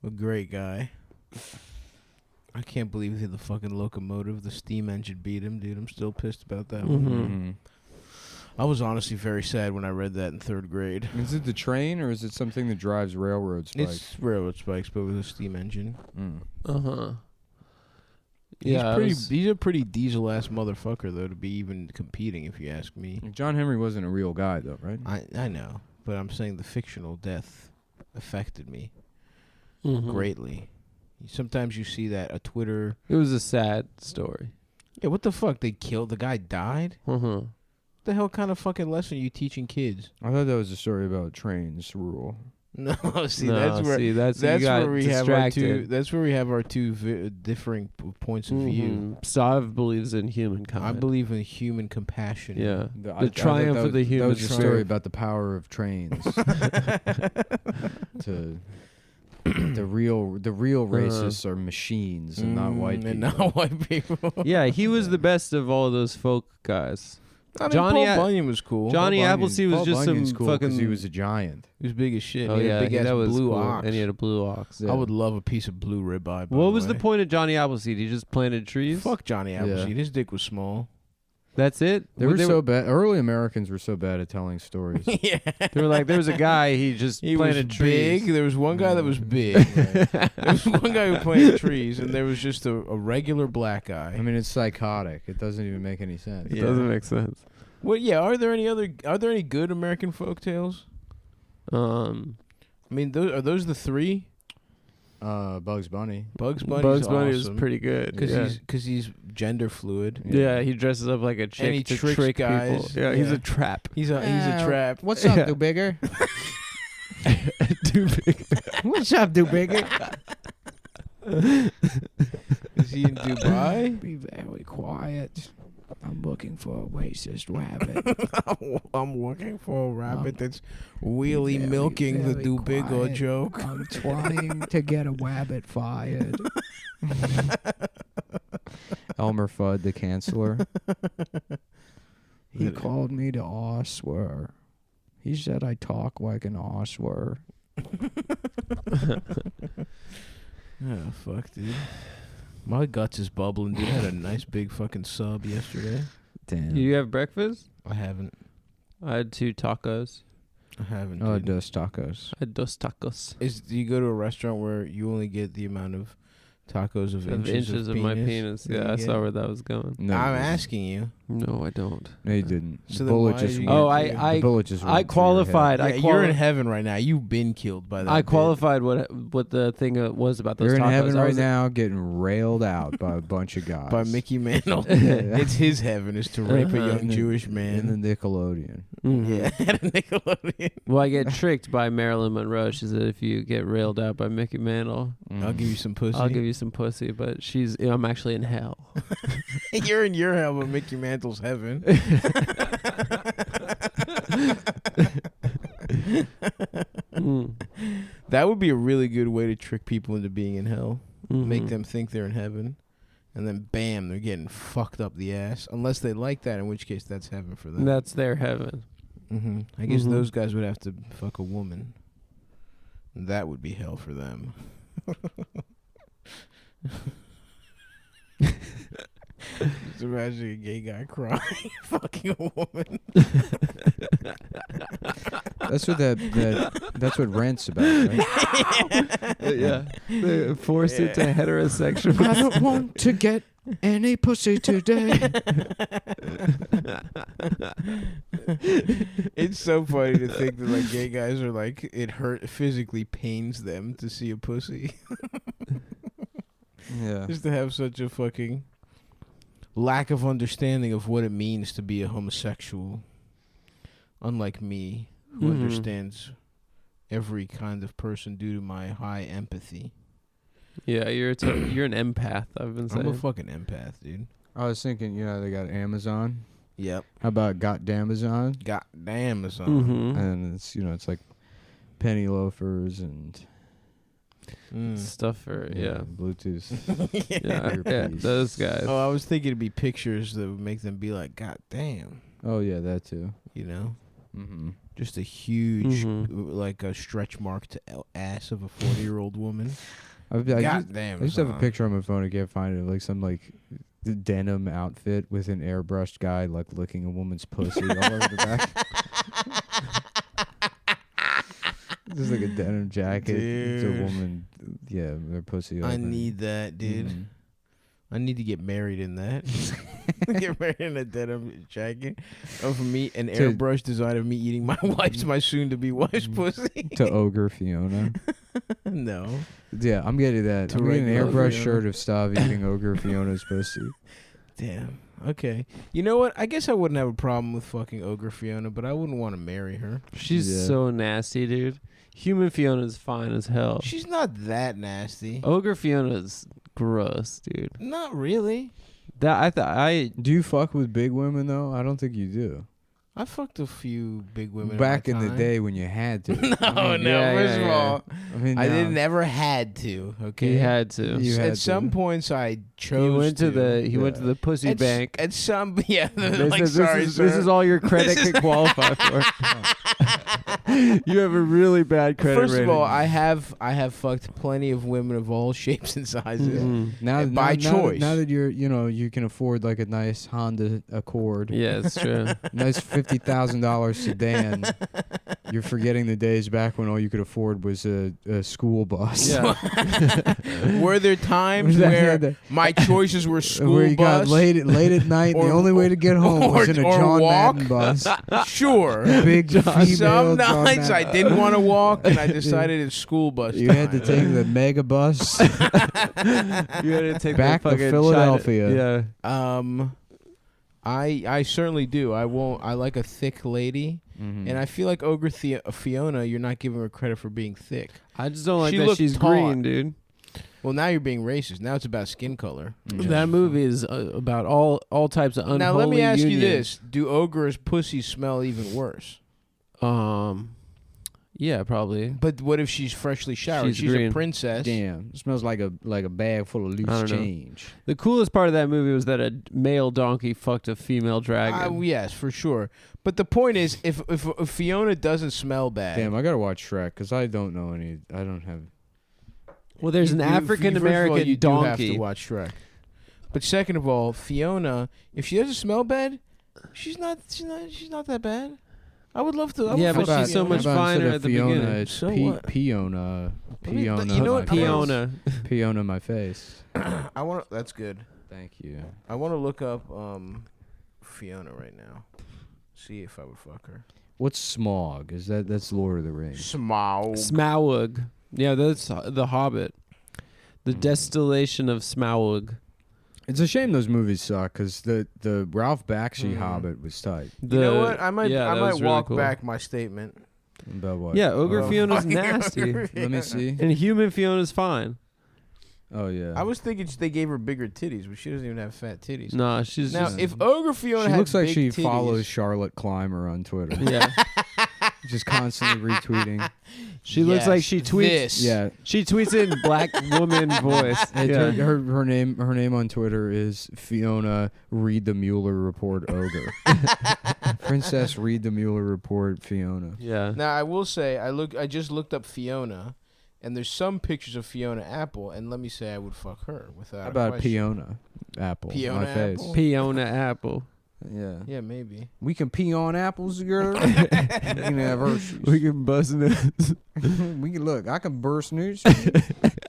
S2: A great guy. I can't believe the fucking locomotive, the steam engine beat him, dude. I'm still pissed about that one.
S1: Mm-hmm.
S2: I was honestly very sad when I read that in 3rd grade.
S1: Is it the train, or is it something that drives railroad spikes?
S2: It's railroad spikes, but with a steam engine.
S1: Mm.
S3: Uh-huh.
S2: Yeah, he's a pretty diesel-ass motherfucker, though, to be even competing, if you ask me.
S1: John Henry wasn't a real guy, though, right?
S2: I know, but I'm saying the fictional death affected me greatly. Sometimes you see that a Twitter...
S3: It was a sad story.
S2: Yeah, what the fuck? They killed... The guy died?
S3: Uh-huh.
S2: What the hell kind of fucking lesson are you teaching kids?
S1: I thought that was a story about trains rule.
S2: No, see,
S3: No,
S2: that's where
S3: see, that's you
S2: that's
S3: got
S2: where we
S3: distracted.
S2: have our two. That's where we have our two differing points of view.
S3: Stav believes in humankind.
S2: I believe in human compassion.
S3: Yeah.
S1: I thought
S3: triumph
S1: that
S3: of the human
S1: That was a story
S3: spirit.
S1: about the power of trains. The real racists are machines and not white people.
S2: And not white people.
S3: Yeah, he was the best of all those folk guys.
S2: I mean,
S3: Johnny
S2: Paul Bunyan was cool.
S3: Johnny
S1: Paul
S3: Appleseed was
S1: Paul
S3: just
S1: Bunyan's
S3: some
S1: cool
S3: fucking.
S1: because he was a giant.
S2: He was big as shit.
S3: Oh
S2: He had
S3: yeah,
S2: a big ass
S3: that was
S2: blue
S3: cool.
S2: ox.
S3: And he had a blue ox.
S1: Yeah.
S2: I would love a piece of blue ribeye.
S3: What was the point of Johnny Appleseed? He just planted trees.
S2: Fuck Johnny Appleseed.
S1: Yeah.
S2: His dick was small.
S3: That's it.
S1: They were so bad. Early Americans were so bad at telling stories.
S2: Yeah.
S3: They were like, there was a guy. He just
S2: He
S3: planted
S2: was
S3: trees.
S2: big. There was one guy that was big. There was one guy who planted trees, and there was just a regular black guy.
S1: I mean, it's psychotic. It doesn't even make any sense.
S3: It doesn't make sense.
S2: Well, yeah. Are there any good American folktales? I mean, are those the three?
S1: Bugs Bunny.
S2: Bugs Bunny.
S3: Bugs Bunny is pretty good
S2: because he's gender fluid.
S3: Yeah, he dresses up like a chick
S2: And he
S3: to
S2: tricks
S3: trick
S2: guys.
S3: people. Yeah, he's
S2: Yeah.
S3: a trap.
S2: He's a trap.
S1: What's
S3: Yeah.
S1: up, Do Bigger?
S3: Too big.
S1: What's up, Do Bigger?
S2: Is he in Dubai?
S1: Be very quiet. I'm looking for a racist rabbit.
S2: I'm looking for a rabbit that's really milking the do bigger joke.
S1: I'm trying to get a rabbit fired. Elmer Fudd, the Chancellor. He called me the oswer. He said I talk like an oswer.
S2: Oh, fuck, dude. My guts is bubbling, dude. I had a nice big fucking sub yesterday.
S1: Damn.
S3: You have breakfast?
S2: I haven't.
S3: I had 2 tacos.
S2: I haven't.
S1: Oh,
S2: dude.
S1: dos tacos.
S3: I had 2 tacos.
S2: Do you go to a restaurant where you only get the amount of tacos of inches
S3: of my penis.
S2: that
S3: Yeah,
S2: you
S3: I
S2: get?
S3: saw where that was going.
S1: No,
S2: I'm
S1: you didn't.
S2: asking you.
S3: No, I don't.
S1: No, you didn't.
S2: So
S1: The
S2: then
S1: bullet
S2: why
S1: just
S2: did you
S1: went-
S2: get
S3: Oh,
S1: the bullet just
S3: I
S1: went through your
S3: qualified.
S1: head.
S2: Yeah, you're in heaven right now. You've been killed by that.
S3: I
S2: bit.
S3: qualified what the thing was about those
S1: You're in
S3: tacos.
S1: heaven
S3: I
S1: right
S3: was-
S1: now getting railed out by a bunch of guys.
S2: by Mickey Mantle.
S1: Yeah.
S2: It's his heaven is to rape a young
S1: In the-
S2: Jewish man.
S1: in the Nickelodeon.
S3: Mhm.
S2: Yeah, at a Nickelodeon.
S3: Well, I get tricked by Marilyn Monroe. She said if you get railed out by Mickey Mantle,
S2: I'll give you some pussy.
S3: I'll give you some pussy. But I'm actually in hell.
S2: You're in your hell, but Mickey Mantle's heaven.
S3: Mm.
S2: That would be a really good way to trick people into being in hell. Make
S3: Mhm.
S2: them think they're in heaven. And then, bam, they're getting fucked up the ass. Unless they like that, in which case that's heaven for them.
S3: That's their heaven.
S2: I guess
S3: Mhm.
S2: those guys would have to fuck a woman. That would be hell for them. Just imagine a gay guy crying, fucking a woman.
S1: That's what Rent's about, right?
S3: Yeah. They force it to heterosexual.
S1: I don't want to get any pussy today.
S2: It's so funny to think that like gay guys are like it physically pains them to see a pussy.
S1: Yeah.
S2: Just to have such a fucking lack of understanding of what it means to be a homosexual. Unlike me, who understands every kind of person due to my high empathy.
S3: Yeah, you're an empath. I've been saying.
S2: I'm a fucking empath, dude.
S1: I was thinking, they got Amazon.
S2: Yep.
S1: How about Goddamazon?
S2: Goddamazon.
S3: Mm-hmm.
S1: And it's it's like penny loafers and
S3: Stuff for
S1: Bluetooth.
S3: yeah, those guys.
S2: Oh, I was thinking it'd be pictures that would make them be like, God damn.
S1: Oh yeah, that too.
S2: You know?
S1: Mm-hmm.
S2: Just a huge, like a stretch mark to ass of a 40-year-old woman. God damn.
S1: I used to have a picture on my phone. I can't find it. Like some denim outfit with an airbrushed guy like licking a woman's pussy all over the back. Just like a denim jacket. It's a woman, their pussy.
S2: I need that, dude.
S1: Mm-hmm.
S2: I need to get married in that. Get married in a denim jacket of me, an airbrush design of me eating my soon-to-be wife's pussy.
S1: To Ogre Fiona.
S2: No.
S1: Yeah, I'm getting that. I'm getting an airbrush shirt of Stav eating Ogre Fiona's pussy.
S2: Damn. Okay. You know what? I guess I wouldn't have a problem with fucking Ogre Fiona, but I wouldn't want to marry her.
S3: She's so nasty, dude. Human Fiona's fine as hell.
S2: She's not that nasty.
S3: Ogre Fiona's gross, dude.
S2: Not really.
S3: I
S1: Do you fuck with big women though? I don't think you do.
S2: I fucked a few big women
S1: back in
S2: my
S1: the
S2: time.
S1: day when you had to.
S2: First of all, I didn't ever had to. Okay,
S3: he had to.
S2: At some points, I chose.
S3: He went to the pussy bank.
S2: At some,
S3: This is all your credit can qualify for. You have a really bad credit rating.
S2: First of all, I have fucked plenty of women of all shapes and sizes.
S1: Mm-hmm.
S2: By choice.
S1: Now that you're, you can afford like a nice Honda Accord.
S3: Yeah, it's true.
S1: Nice $50,000 sedan. You're forgetting the days back when all you could afford was a school bus.
S3: Yeah.
S2: Were there times where my choices were school
S1: where you
S2: bus?
S1: got late at night, and the only way to get home was in a John Madden bus.
S2: Sure.
S1: Big female
S2: Some
S1: John
S2: nights I
S1: Madden.
S2: didn't want to walk, and I decided it's school bus.
S1: You had to take the mega bus.
S3: You had to take
S1: back
S3: the
S1: to Philadelphia.
S2: I certainly do. I like a thick lady.
S1: Mm-hmm.
S2: And I feel like Ogre Fiona, you're not giving her credit for being thick.
S3: I just don't like
S2: She
S3: that
S2: looked
S3: she's
S2: taut.
S3: green, dude.
S2: Well, now you're being racist. Now it's about skin color.
S1: Yeah.
S3: That movie is about all types of unholy
S2: Now let me ask you
S3: unions.
S2: this: do ogres' pussies smell even worse?
S3: Yeah, probably.
S2: But what if she's freshly showered? She's
S3: green.
S2: a princess.
S1: Damn, it smells like a bag full of
S3: I
S1: loose
S3: don't know.
S1: change.
S3: The coolest part of that movie was that a male donkey fucked a female dragon.
S2: Yes, for sure. But the point is, if Fiona doesn't smell bad,
S1: Damn, I gotta watch Shrek because I don't know any. I don't have.
S3: Well, there's an African
S2: first of all,
S3: American
S2: you do have
S3: donkey.
S2: to watch Shrek. But second of all, Fiona, if she doesn't smell bad, she's not that bad. I would love to.
S3: Yeah, but
S2: fuck
S3: she's so
S2: Fiona.
S3: much
S1: How about
S3: finer
S1: instead of
S3: at the
S1: Fiona,
S3: beginning.
S1: It's
S2: So what?
S1: Peona.
S2: You know
S1: Peona.
S2: what?
S3: Fiona.
S1: Peona, my face.
S2: I want. That's good.
S1: Thank you.
S2: I want to look up Fiona right now. See if I would fuck her.
S1: What's Smog? That's Lord of the Rings?
S3: Smaug. Yeah, that's the Hobbit. The distillation of Smaug.
S1: It's a shame those movies suck because the Ralph Bakshi Hobbit was tight.
S2: You know what? I might
S3: was really
S2: walk
S3: cool.
S2: back my statement.
S1: About what?
S3: Yeah, Ogre
S2: Oh,
S3: Fiona's
S2: fucking
S3: nasty.
S2: Ogre
S1: Let me see.
S3: And Human Fiona's fine.
S1: Oh yeah.
S2: I was thinking they gave her bigger titties, but she doesn't even have fat titties.
S3: Nah, she's
S2: Now,
S3: just...
S2: if Ogre Fiona
S1: She
S2: had
S1: looks like
S2: big
S1: she
S2: titties,
S1: follows Charlotte Clymer on Twitter.
S3: Yeah.
S1: Just constantly retweeting.
S3: She looks like she tweets...
S2: This.
S1: Yeah.
S3: She tweets in black woman voice.
S1: Hey,
S3: Yeah.
S1: her name on Twitter is Fiona Read the Mueller Report Ogre. Princess Read the Mueller Report Fiona.
S3: Yeah.
S2: Now I will say I just looked up Fiona, And there's some pictures of Fiona Apple, and let me say I would fuck her without
S1: How about
S2: question.
S1: Fiona Apple?
S2: Fiona
S1: my face.
S2: Apple?
S3: Fiona Apple.
S1: Yeah.
S2: Yeah, maybe.
S1: We can pee on apples, girl. We can have Hershey's.
S3: We can bust nuts.
S1: We can look. I can burst news.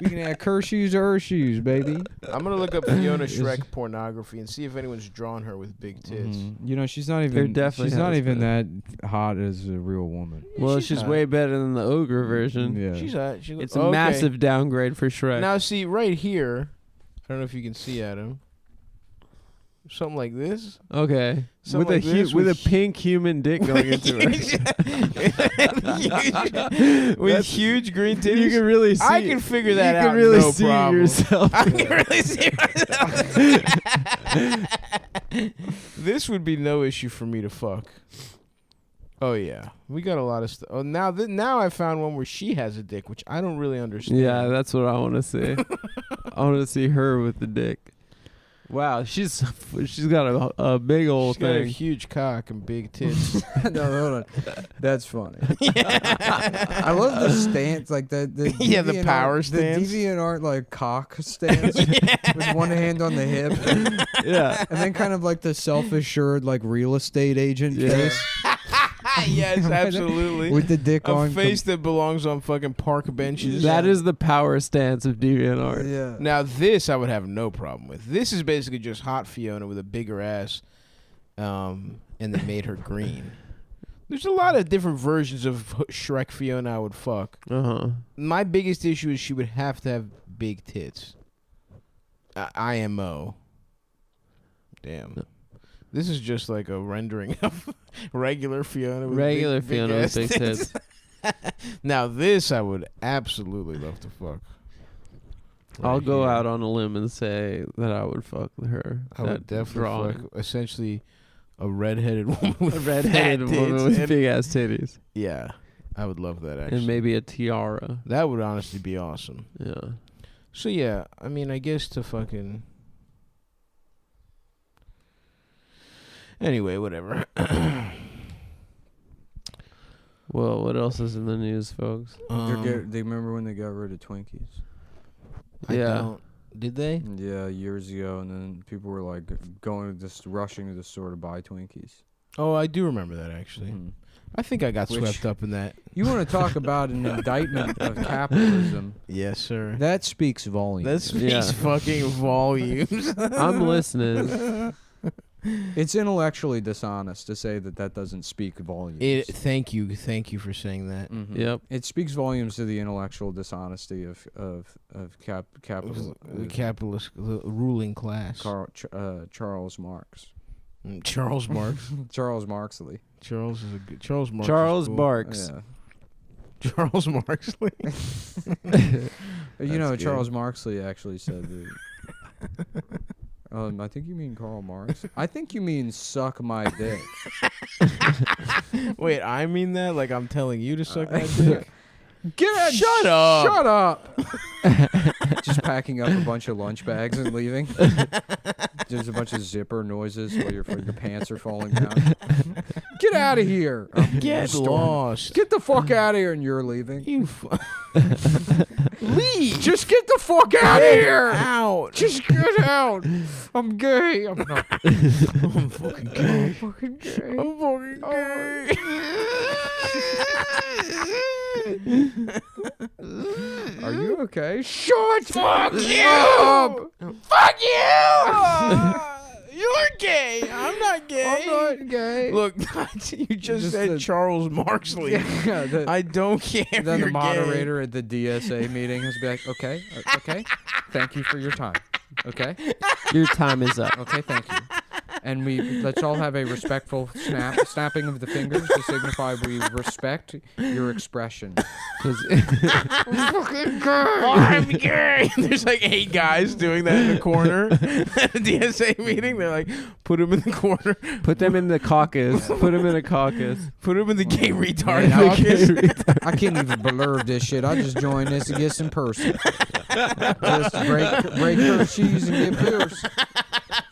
S1: We can have Kershey's or Hershey's, baby.
S2: I'm gonna look up Fiona Shrek pornography and see if anyone's drawn her with big tits.
S1: You know, she's not
S3: There
S1: even.
S3: definitely
S1: She's not
S3: has
S1: even
S3: been.
S1: that hot as a real woman.
S3: Well,
S2: she's
S3: she's
S2: hot.
S3: way better than the ogre version.
S1: Yeah.
S2: She's hot.
S3: It's a massive downgrade for Shrek.
S2: Now see right here. I don't know if you can see Adam. Something like this.
S3: Okay.
S2: Something
S3: With
S2: like
S3: a
S2: this
S3: with a
S2: with
S3: pink human dick going into it.
S2: With huge green titties.
S3: You can really see.
S2: I can figure that
S3: you
S2: out.
S3: You can really
S2: no
S3: see
S2: problem.
S3: yourself.
S2: I can really see myself. This would be no issue for me to fuck. Oh yeah, we got a lot of stuff. Oh, now I found one where she has a dick, which I don't really understand.
S3: Yeah, that's what I want to see. I want to see her with the dick. Wow, she's got a big old
S2: She's got a
S3: thing.
S2: huge cock and big tits.
S1: No, hold on. That's funny. I love the stance, like the
S2: Yeah, the
S1: DeviantArt-
S2: power stance.
S1: The DeviantArt like cock stance with one hand on the hip,
S3: Yeah.
S1: and then kind of like the self-assured like real estate agent
S3: Yeah.
S1: face
S2: Yes, absolutely.
S1: with the dick
S2: A
S1: on.
S2: face that belongs on fucking park benches.
S3: That is the power stance of DeviantArt.
S1: Yeah.
S2: Now this I would have no problem with. This is basically just hot Fiona with a bigger ass, and they made her green. There's a lot of different versions of Shrek Fiona I would fuck.
S3: Uh-huh.
S2: My biggest issue is she would have to have big tits. IMO. Damn. This is just like a rendering of regular Fiona with
S3: Regular
S2: big
S3: Fiona with
S2: ass
S3: big tits.
S2: Now this I would absolutely love to fuck.
S3: I'll
S2: Right
S3: go
S2: here.
S3: out on a limb and say that I would fuck her.
S2: I would
S3: That
S2: definitely
S3: drawing.
S2: fuck essentially a redheaded woman with
S3: A redheaded
S2: fat
S3: woman
S2: tits
S3: with
S2: and-
S3: big ass titties.
S2: Yeah, I would love that actually.
S3: And maybe a tiara.
S2: That would honestly be awesome.
S3: Yeah.
S2: So yeah, I mean, I guess to fucking. Anyway, whatever.
S3: Well, what else is in the news, folks?
S1: They remember when they got rid of Twinkies?
S2: I
S3: Yeah.
S2: don't- Did they?
S1: Yeah, years ago, and then people were like rushing to the store to buy Twinkies.
S2: Oh, I do remember that actually.
S1: Mhm.
S2: I think I got
S1: Which-
S2: swept up in that.
S1: You want to talk about an indictment of capitalism?
S2: Yes, sir.
S1: That speaks volumes.
S2: That speaks
S3: Yeah.
S2: fucking volumes.
S3: I'm listening.
S1: It's intellectually dishonest to say that doesn't speak volumes.
S2: Thank you for saying that.
S1: Mhm.
S3: Yep.
S1: It speaks volumes to the intellectual dishonesty of capital.
S2: The capitalist ruling class.
S1: Charles Marx.
S2: Charles Marx.
S1: Charles Marxley.
S2: Charles is a good. Charles Marx. is
S3: Charles
S2: cool.
S3: Barks.
S1: Yeah.
S2: Charles Marxley.
S1: You know,
S2: good.
S1: Charles Marxley actually said that. I think you mean Karl Marx. I think you mean suck my dick.
S2: Wait, I mean that? Like I'm telling you to suck my dick?
S1: Get out!
S2: Shut up!
S1: Shut up! Just packing up a bunch of lunch bags and leaving. There's a bunch of zipper noises while your pants are falling down. Get out of here!
S2: Get lost.
S1: Get the fuck out of here! And you're leaving.
S2: You leave.
S1: Just get the fuck out of here!
S2: Out.
S1: Just get out! I'm gay. I'm not.
S2: I'm fucking gay.
S1: I'm fucking gay.
S2: I'm fucking gay.
S1: Are you okay? Shut
S2: Fuck you!
S1: up!
S2: Fuck you! You're gay. I'm not gay.
S1: I'm not gay.
S2: Look, you just said
S1: the-
S2: Charles Marxley.
S1: Yeah,
S2: I don't care. if
S1: then the
S2: you're
S1: moderator at the DSA meeting has been like, okay, thank you for your time. Okay,
S3: Your time is up.
S1: okay, thank you. And let's all have a respectful snapping of the fingers to signify we respect your expression.
S2: I'm fucking gay. I'm gay. There's like 8 guys doing that in the corner at a DSA meeting. They're like, put him in the corner.
S3: Put them in the caucus. Put them in a caucus.
S2: Put him in the gay retard
S1: Man,
S2: caucus.
S1: I can't even believe this shit. I just joined this to get some person. Just break her cheese and get pierced.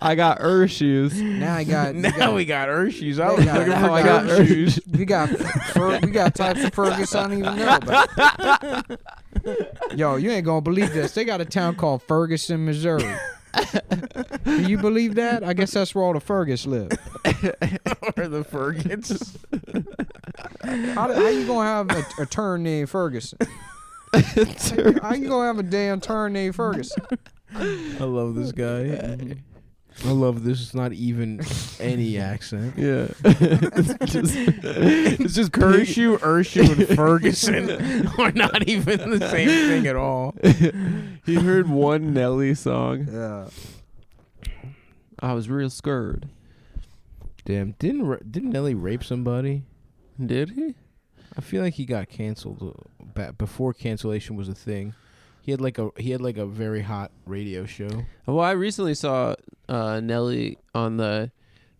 S3: I got shoes.
S1: Now I got.
S2: We got Hershey's. I
S1: Now
S2: was looking for
S1: I got
S2: shoes.
S1: We got types of Fergus I don't even know about. Yo, you ain't gonna believe this. They got a town called Ferguson, Missouri. Do you believe that? I guess that's where all the Fergus live.
S2: Or the Fergans.
S1: How you gonna have a turn named Ferguson? How you gonna have a damn turn named Ferguson?
S2: I love this guy. I love this. It's not even any accent.
S3: Yeah.
S2: It's just Kershaw, Urshu, and Ferguson are not even the same thing at all.
S3: He heard one Nelly song.
S1: Yeah.
S3: I was real scared.
S2: Damn, didn't Nelly rape somebody?
S3: Did he?
S2: I feel like he got canceled before cancellation was a thing. He had like a very hot radio show.
S3: Well, I recently saw Nelly on the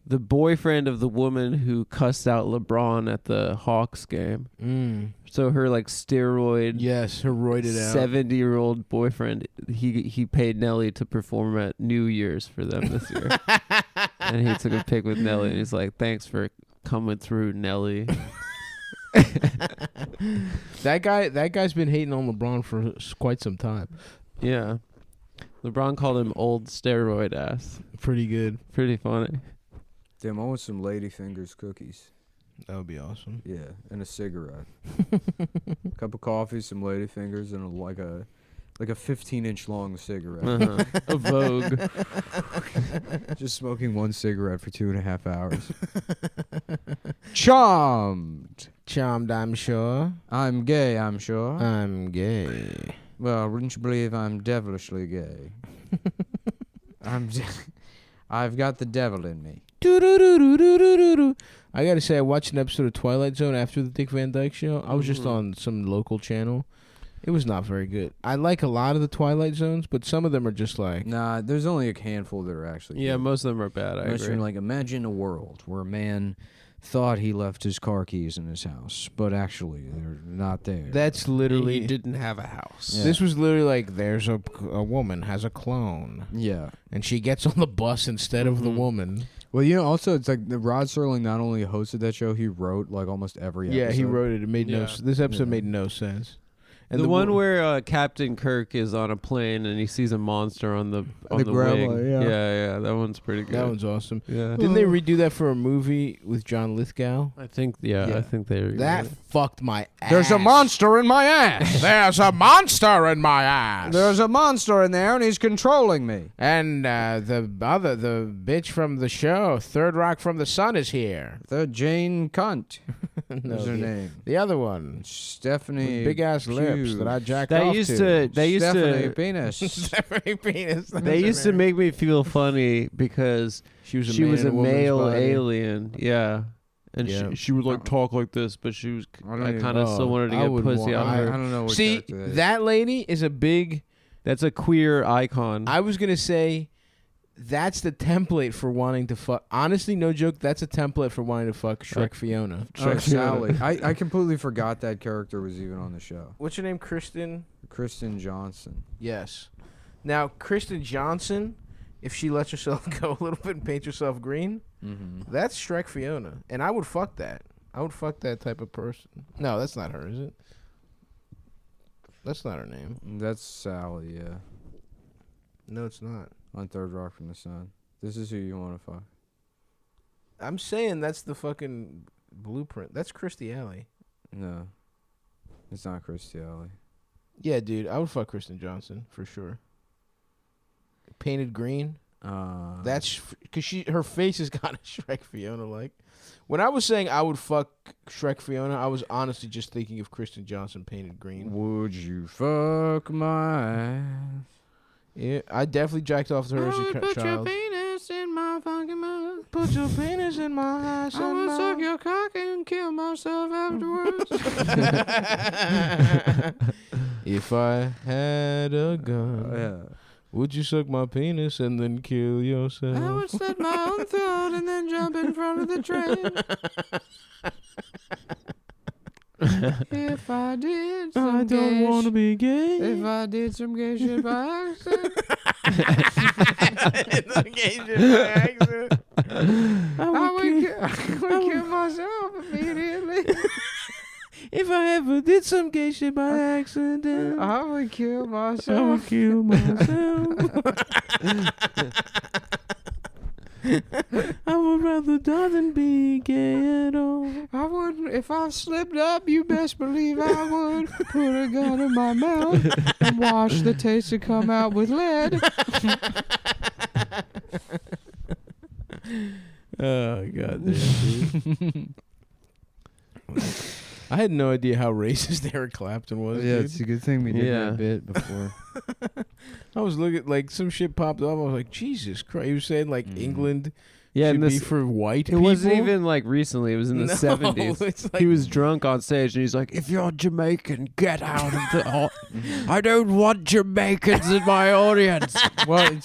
S3: boyfriend of the woman who cussed out LeBron at the Hawks game. So her like steroid,
S2: yes, her roided out
S3: 70-year-old boyfriend. He paid Nelly to perform at New Year's for them this year, and he took a pic with Nelly, and he's like, "Thanks for coming through, Nelly."
S2: That guy's been hating on LeBron for quite some time.
S3: Yeah, LeBron called him old steroid ass.
S2: Pretty good.
S3: Pretty funny.
S1: Damn, I want some Ladyfingers cookies.
S2: That would be awesome.
S1: Yeah, and a cigarette. Cup of coffee, some Ladyfingers, and like a 15-inch long cigarette.
S3: A Vogue.
S1: Just smoking one cigarette for 2.5 hours. Charmed.
S2: Charmed, I'm sure.
S1: I'm gay, I'm sure.
S2: I'm gay.
S1: Well, wouldn't you believe I'm devilishly gay? I've got the devil in me.
S2: I gotta say, I watched an episode of Twilight Zone after the Dick Van Dyke Show. I was just on some local channel. It was not very good. I like a lot of the Twilight Zones, but some of them are just like...
S1: Nah, there's only a handful that are actually
S3: Yeah,
S1: good.
S3: most of them are bad. I
S1: Unless
S3: agree.
S1: you're like, imagine a world where a man thought he left his car keys in his house, but actually they're not there.
S2: That's literally...
S3: He didn't have a house.
S1: Yeah.
S2: This was literally like, there's a woman has a clone,
S1: Yeah.
S2: and she gets on the bus instead of the woman.
S1: Well, you know, also it's like Rod Serling not only hosted that show, he wrote like almost every episode.
S2: Yeah, he wrote it. It made no.
S3: Yeah.
S2: This episode
S1: Yeah.
S2: made no sense. And
S3: the one where Captain Kirk is on a plane and he sees a monster on the
S1: gravel,
S3: wing.
S1: yeah.
S3: Yeah, that one's pretty good.
S2: that one's awesome.
S3: Yeah.
S2: Didn't they redo that for a movie with John Lithgow?
S3: I think I think they
S2: That fucked my ass.
S1: There's a monster in my ass.
S2: There's a monster in my ass.
S1: There's a monster in there, and he's controlling me.
S2: And the bitch from the show, Third Rock from the Sun, is here.
S1: The Jane Cunt.
S2: No,
S1: Is her name?
S2: The other one,
S1: Stephanie.
S2: big ass lips
S1: Pugh.
S2: that I jacked
S3: They
S2: off
S3: used
S2: to.
S3: to. They used
S1: Stephanie
S3: to.
S1: Penis.
S2: Stephanie Penis.
S3: They used to make me feel funny because
S2: She was a,
S3: she
S2: man
S3: was
S2: in
S3: a
S2: woman's
S3: male
S2: body.
S3: alien. Yeah. And
S2: Yeah.
S3: she would like talk like this, but she was.
S1: I don't
S3: I
S1: even-
S3: kind of still wanted to
S2: I
S3: get
S2: would
S3: pussy
S2: want-
S3: out of
S1: I
S3: her.
S1: don't know what
S2: See,
S1: character that is.
S2: that lady is a big.
S3: That's a queer icon.
S2: I was gonna say, that's the template for wanting to fuck. Honestly, no joke. That's a template for wanting to fuck Shrek Fiona.
S1: Oh, Sally. I completely forgot that character was even on the show.
S2: What's her name? Kristen.
S1: Kristen Johnson.
S2: Yes. Now, Kristen Johnson, if she lets herself go a little bit and paint herself green, that's Shrek Fiona, and I would fuck that. I would fuck that type of person. No, that's not her, is it? That's not her name.
S1: That's Sally, yeah.
S2: No, it's not.
S1: On Third Rock from the Sun. This is who you want to fuck.
S2: I'm saying that's the fucking blueprint. That's Christy Alley.
S1: No. It's not Christy Alley.
S2: Yeah, dude, I would fuck Kristen Johnson for sure. Painted green. That's because her face is kind of Shrek Fiona like. When I was saying I would fuck Shrek Fiona, I was honestly just thinking of Kristen Johnson painted green.
S1: Would you fuck my ass?
S2: Yeah, I definitely jacked off to her as a child.
S1: Put your penis in my fucking mouth.
S2: Put your penis in my ass.
S1: I will suck your cock and kill myself afterwards.
S2: If I had a gun, would you suck my penis and then kill yourself?
S1: I would slit my own throat and then jump in front of the train. If I did some
S2: I don't want to be gay.
S1: If I did some gay shit by accident.
S2: It's Caucasian by accident.
S1: I would kill myself immediately.
S2: If I ever did some gay shit by accident,
S1: I would kill
S2: I
S1: myself.
S2: would kill myself. I would rather die than be gay at all.
S1: I wouldn't. If I slipped up, you best believe I would put a gun in my mouth and watch the taster come out with lead.
S2: Oh god damn, dude. I had no idea how racist Eric Clapton was.
S1: Yeah,
S2: dude.
S1: it's a good thing we did
S3: Yeah.
S1: that bit before.
S2: I was looking like some shit popped up. I was like, Jesus Christ! He was saying like England
S3: Yeah,
S2: should
S3: and
S2: be
S3: this,
S2: for white
S3: it
S2: people.
S3: wasn't even like recently. It was in the
S2: No,
S3: 70s.
S2: it's like,
S3: He was drunk on stage and he's like, if you're Jamaican, get out of the... I don't want Jamaicans in my audience.
S1: Well,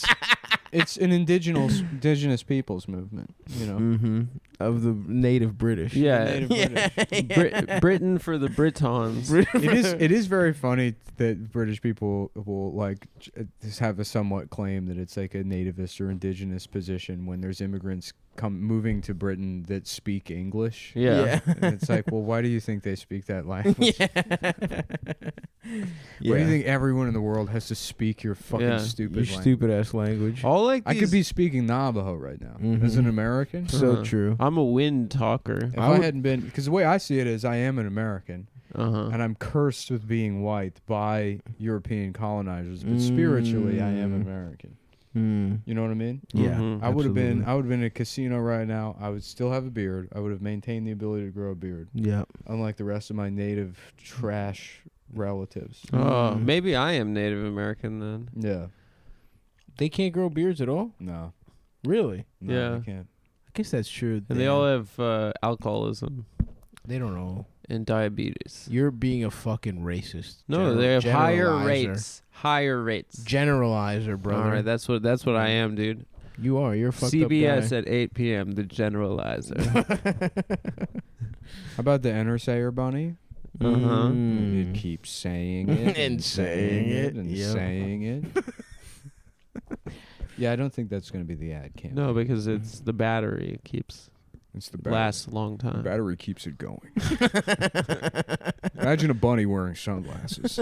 S1: it's an indigenous peoples movement, you know.
S2: of the native British.
S3: Yeah.
S1: Native British.
S3: Britain for the Britons.
S1: It is very funny that British people will like just have a somewhat claim that it's like a nativist or indigenous position when there's immigrants moving to Britain that speak English.
S3: Yeah.
S1: And it's like, well, why do you think they speak that language? Why do you think everyone in the world has to speak your fucking stupid
S2: Your
S1: language?
S2: stupid ass language?
S3: All like
S1: I
S3: these,
S1: could be speaking Navajo right now as an American.
S2: So true.
S3: I'm a wind talker.
S1: If I hadn't been, because the way I see it is I am an American,
S3: Uh-huh.
S1: and I'm cursed with being white by European colonizers, but spiritually I am American. You know what I mean?
S2: Yeah.
S3: Mhm.
S1: I would have been
S2: absolutely.
S1: in a casino right now. I would still have a beard. I would have maintained the ability to grow a beard,
S2: Yeah.
S1: unlike the rest of my native trash relatives.
S3: Oh, maybe I am Native American then.
S1: Yeah.
S2: They can't grow beards at all?
S1: No.
S2: Really?
S1: No,
S3: Yeah.
S1: I can't.
S2: I guess that's true.
S3: And they all have alcoholism
S2: They don't know.
S3: and diabetes.
S2: You're being a fucking racist.
S3: No, they have higher
S2: generalizer.
S3: rates. Higher rates.
S2: Generalizer, brother.
S3: All right, that's what I am, dude.
S2: You are. You're a fucked
S3: CBS
S2: up guy.
S3: at 8 p.m. The Generalizer.
S1: How about the Entersayer bunny?
S3: Uh-huh.
S1: It keeps saying it
S2: And saying it,
S1: and
S2: yep.
S1: saying it. Yeah, I don't think that's going to be the ad campaign.
S3: No, because it's the battery. It keeps
S1: It's the battery.
S3: lasts a long
S1: The
S3: time.
S1: battery keeps it going. Imagine a bunny wearing sunglasses.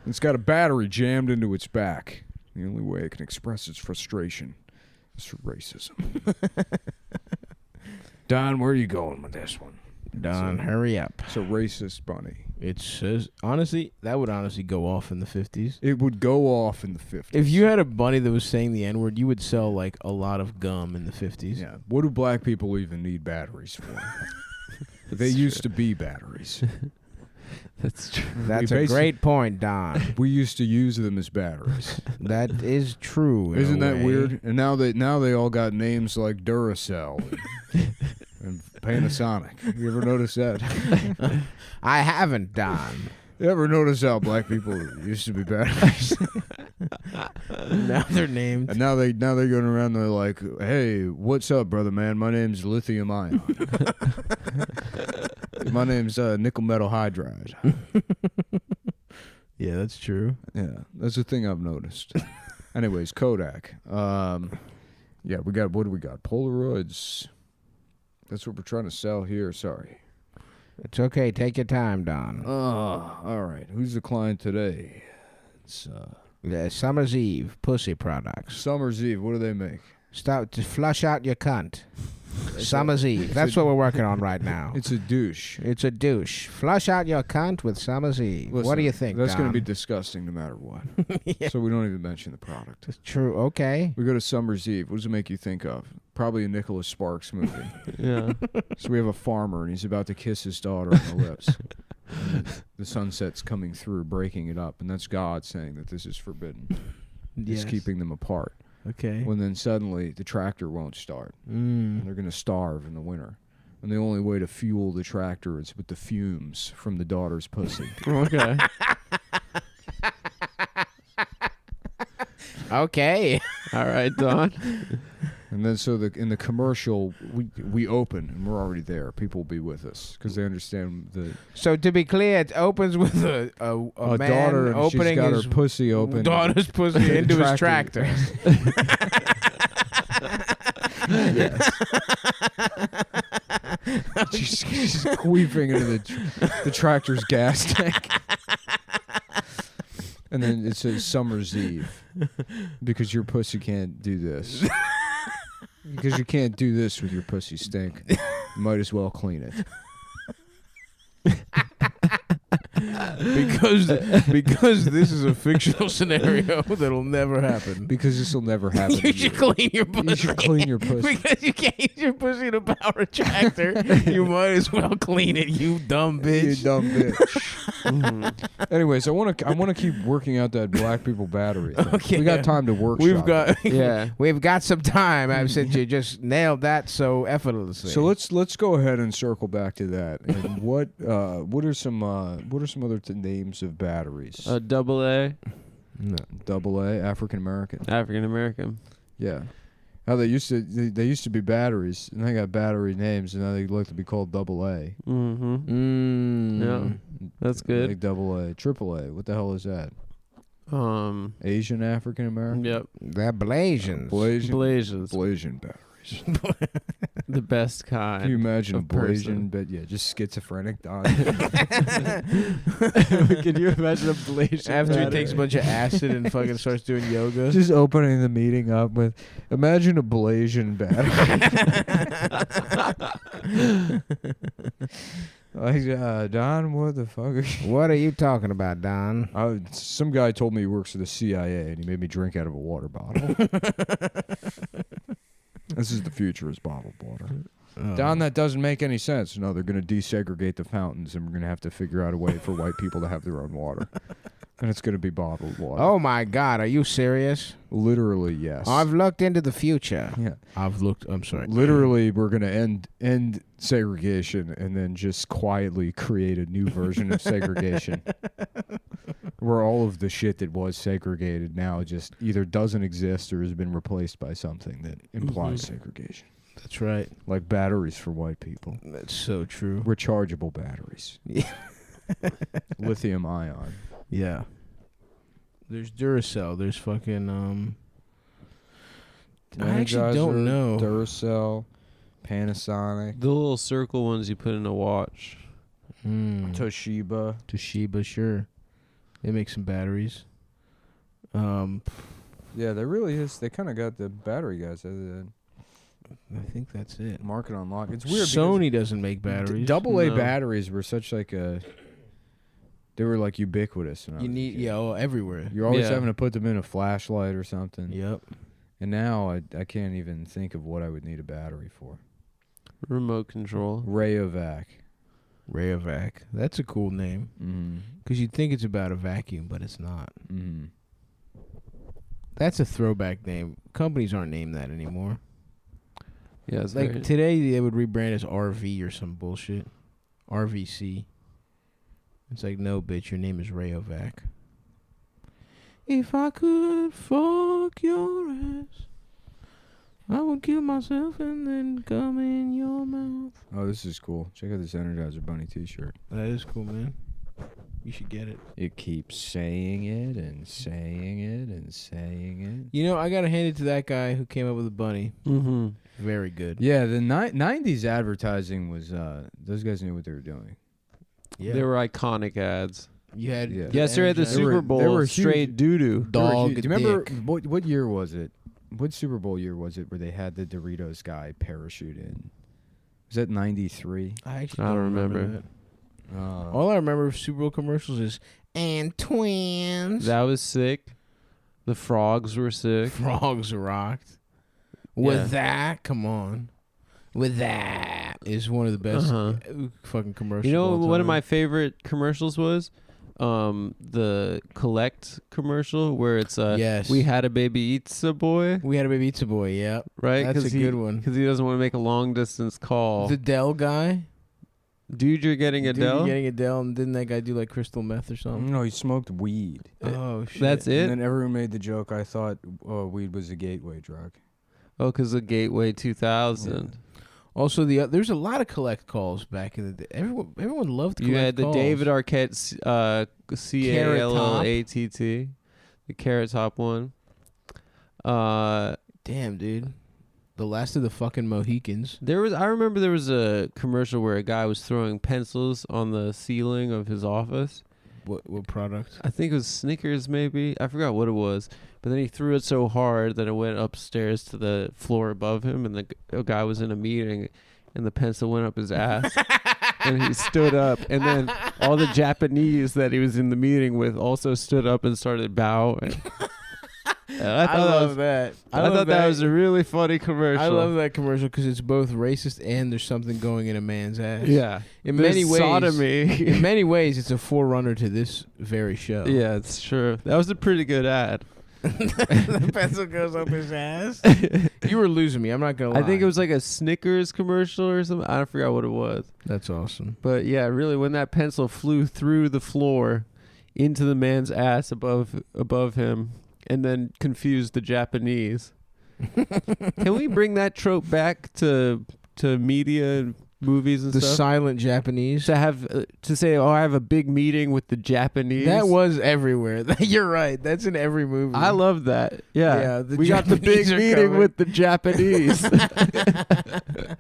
S1: It's got a battery jammed into its back. The only way it can express its frustration is through racism. Don, where are you going with this one?
S2: Don, hurry up.
S1: It's a racist bunny.
S2: It says, honestly, that would honestly go off in the 50s.
S1: It would go off in the 50s.
S2: If you had a bunny that was saying the N-word, you would sell like a lot of gum in the 50s.
S1: Yeah. What do black people even need batteries for? They used to be batteries.
S3: That's true.
S2: That's
S1: We
S2: a great point, Don.
S1: We used to use them as batteries.
S2: That is true. in
S1: Isn't
S2: a
S1: that
S2: way.
S1: weird? And now they all got names like Duracell and Panasonic. You ever notice that?
S2: I haven't, Don.
S1: You ever notice how black people used to be batteries?
S2: Now they're named.
S1: And now they're going around and they're like, "Hey, what's up, brother man? My name's lithium ion. My name's nickel metal hydride."
S2: Yeah, that's true.
S1: Yeah, that's the thing I've noticed. Anyways, Kodak. Yeah, what do we got? Polaroids. That's what we're trying to sell here. Sorry.
S2: It's okay. Take your time, Don.
S1: All right. Who's the client today? It's
S2: Summer's Eve pussy products.
S1: Summer's Eve. What do they make?
S2: Stop to flush out your cunt. Summer's Eve. That's what we're working on right now.
S1: It's a douche.
S2: It's a douche. Flush out your cunt with Summer's Eve. What
S1: Listen,
S2: do you think,
S1: That's going
S2: Don?
S1: to be disgusting no matter what. So we don't even mention the product.
S2: It's true. Okay.
S1: We go to Summer's Eve. What does it make you think of? Probably a Nicholas Sparks movie.
S3: Yeah.
S1: So we have a farmer, and he's about to kiss his daughter on the lips. And the sunset's coming through, breaking it up, and that's God saying that this is forbidden. He's keeping them apart.
S2: Okay.
S1: When then suddenly the tractor won't start, and they're going to starve in the winter. And the only way to fuel the tractor is with the fumes from the daughter's pussy.
S3: Okay.
S2: Okay.
S3: All right, Don.
S1: And then in the commercial, we open and we're already there. People will be with us because they understand the.
S2: So to be clear, it opens with a man
S1: daughter and
S2: opening
S1: she's got
S2: his
S1: her pussy open.
S2: daughter's pussy into his tractor.
S1: Yes. she's queefing into the tractor's gas tank. And then it says Summer's Eve because your pussy can't do this. Because you can't do this with your pussy stink. You might as well clean it.
S2: because this is a fictional scenario that'll never happen.
S1: Because this will never happen.
S2: You should clean your pussy.
S1: You should clean your pussy.
S2: Because you can't use your pussy to power a tractor. You might as well clean it, you dumb bitch.
S1: You dumb bitch. Anyways, I want to keep working out that black people battery thing.
S2: Okay.
S1: We got time to workshop.
S2: We've got some time. I've said you just nailed that so effortlessly.
S1: So let's go ahead and circle back to that. And what are some other names of batteries?
S3: Double A.
S1: No, double A, African American.
S3: African American.
S1: Yeah. How they used to be batteries, and they got battery names, and now they like to be called double A.
S3: Mm-hmm. Yeah, that's good.
S1: Like double A, triple A. What the hell is that? Asian African American.
S3: Yep.
S2: They're Blasians.
S1: Blasian batteries.
S3: The best kind.
S1: Can you imagine a
S3: person.
S1: Blasian? But yeah, just schizophrenic Don.
S3: Can you imagine a Blasian?
S2: After he takes a bunch of acid and fucking starts doing yoga.
S1: Just opening the meeting up with, imagine a Blasian battery. Like, Don, what the fuck?
S2: What are you talking about, Don?
S1: Some guy told me he works for the CIA, and he made me drink out of a water bottle. This is the future, is bottled water. Don, that doesn't make any sense. No, they're going to desegregate the fountains, and we're going to have to figure out a way for white people to have their own water. And it's going to be bottled water.
S2: Oh, my God. Are you serious?
S1: Literally, yes.
S2: I've looked into the future.
S1: Yeah.
S2: I'm sorry.
S1: Literally, we're going to end segregation and then just quietly create a new version of segregation. Where all of the shit that was segregated now just either doesn't exist or has been replaced by something that implies segregation.
S2: That's right.
S1: Like batteries for white people.
S2: That's so true.
S1: Rechargeable batteries. Lithium ion.
S2: Yeah. There's Duracell. There's fucking I actually don't know.
S1: Duracell, Panasonic,
S3: The little circle ones you put in a watch.
S1: Toshiba,
S2: sure. They make some batteries.
S1: Yeah, there really is. They kind of got the battery guys.
S2: I think that's it.
S1: Market on lock. It's weird.
S2: Sony doesn't make batteries.
S1: Double A batteries were such like a. They were like ubiquitous.
S2: You need everywhere.
S1: You're always having to put them in a flashlight or something.
S2: Yep.
S1: And now I can't even think of what I would need a battery for.
S3: Remote control.
S1: Rayovac.
S2: That's a cool name. Because you'd think it's about a vacuum, but it's not. That's a throwback name. Companies aren't named that anymore.
S3: Yeah, it's
S2: like today they would rebrand as RV or some bullshit. RVC. It's like, no, bitch, your name is Rayovac. If I could fuck your ass, I would kill myself and then come in your mouth.
S1: Oh, this is cool. Check out this Energizer Bunny t-shirt.
S2: That is cool, man. You should get it.
S1: It keeps saying it and saying it and saying it.
S2: You know, I got to hand it to that guy who came up with the bunny.
S3: Mm-hmm.
S2: Very good.
S1: Yeah, the 90s advertising was, those guys knew what they were doing.
S3: Yeah. They were iconic ads.
S2: You had
S3: yes, they're at the Super Bowl. They were straight doo-doo.
S2: Dog.
S1: Do you remember what year was it? What Super Bowl year was it where they had the Doritos guy parachute in? Was that 93?
S2: I don't remember that. All I remember of Super Bowl commercials is and twins.
S3: That was sick. The frogs were sick.
S2: Frogs rocked. With that, come on. With that is one of the best fucking commercials.
S3: You know, one of my favorite commercials was the Collect commercial where it's we had a baby eats a boy.
S2: We had a baby eats a boy. Yeah,
S3: right.
S2: That's a good one
S3: because he doesn't want to make a long distance call.
S2: The Dell guy.
S3: Dude, you're getting Adele?
S2: You're getting Adele, and didn't that guy do like crystal meth or something?
S1: No, he smoked weed.
S2: Oh, shit.
S3: That's it?
S1: And then everyone made the joke, I thought weed was a gateway drug.
S3: Oh, because of Gateway 2000.
S2: Also, there's a lot of collect calls back in the day. Everyone loved collect
S3: You had the
S2: calls.
S3: David Arquette CALLATT, the Carrot Top one.
S2: Damn, dude. The last of the fucking Mohicans.
S3: I remember there was a commercial where a guy was throwing pencils on the ceiling of his office.
S2: What product?
S3: I think it was Snickers, maybe. I forgot what it was. But then he threw it so hard that it went upstairs to the floor above him, and the guy was in a meeting, and the pencil went up his ass. And he stood up, and then all the Japanese that he was in the meeting with also stood up and started bowing.
S2: I love that.
S3: I thought that was a really funny commercial.
S2: I love that commercial because it's both racist and there's something going in a man's ass.
S3: Yeah.
S2: In many ways,
S3: sodomy.
S2: in many ways, it's a forerunner to this very show.
S3: Yeah, it's true. That was a pretty good ad.
S2: The pencil goes up his ass. You were losing me. I'm not gonna lie.
S3: I think it was like a Snickers commercial or something. I forgot what it was.
S2: That's awesome.
S3: But yeah, really, when that pencil flew through the floor into the man's ass above him, and then confused the Japanese. Can we bring that trope back to media and movies and
S2: The
S3: stuff?
S2: silent Japanese.
S3: To have to say, "Oh, I have a big meeting with the Japanese."
S2: That was everywhere. You're right. That's in every movie.
S3: I love that. Yeah,
S2: the
S3: we got the big
S2: Japanese are
S3: meeting
S2: coming.
S3: with the Japanese.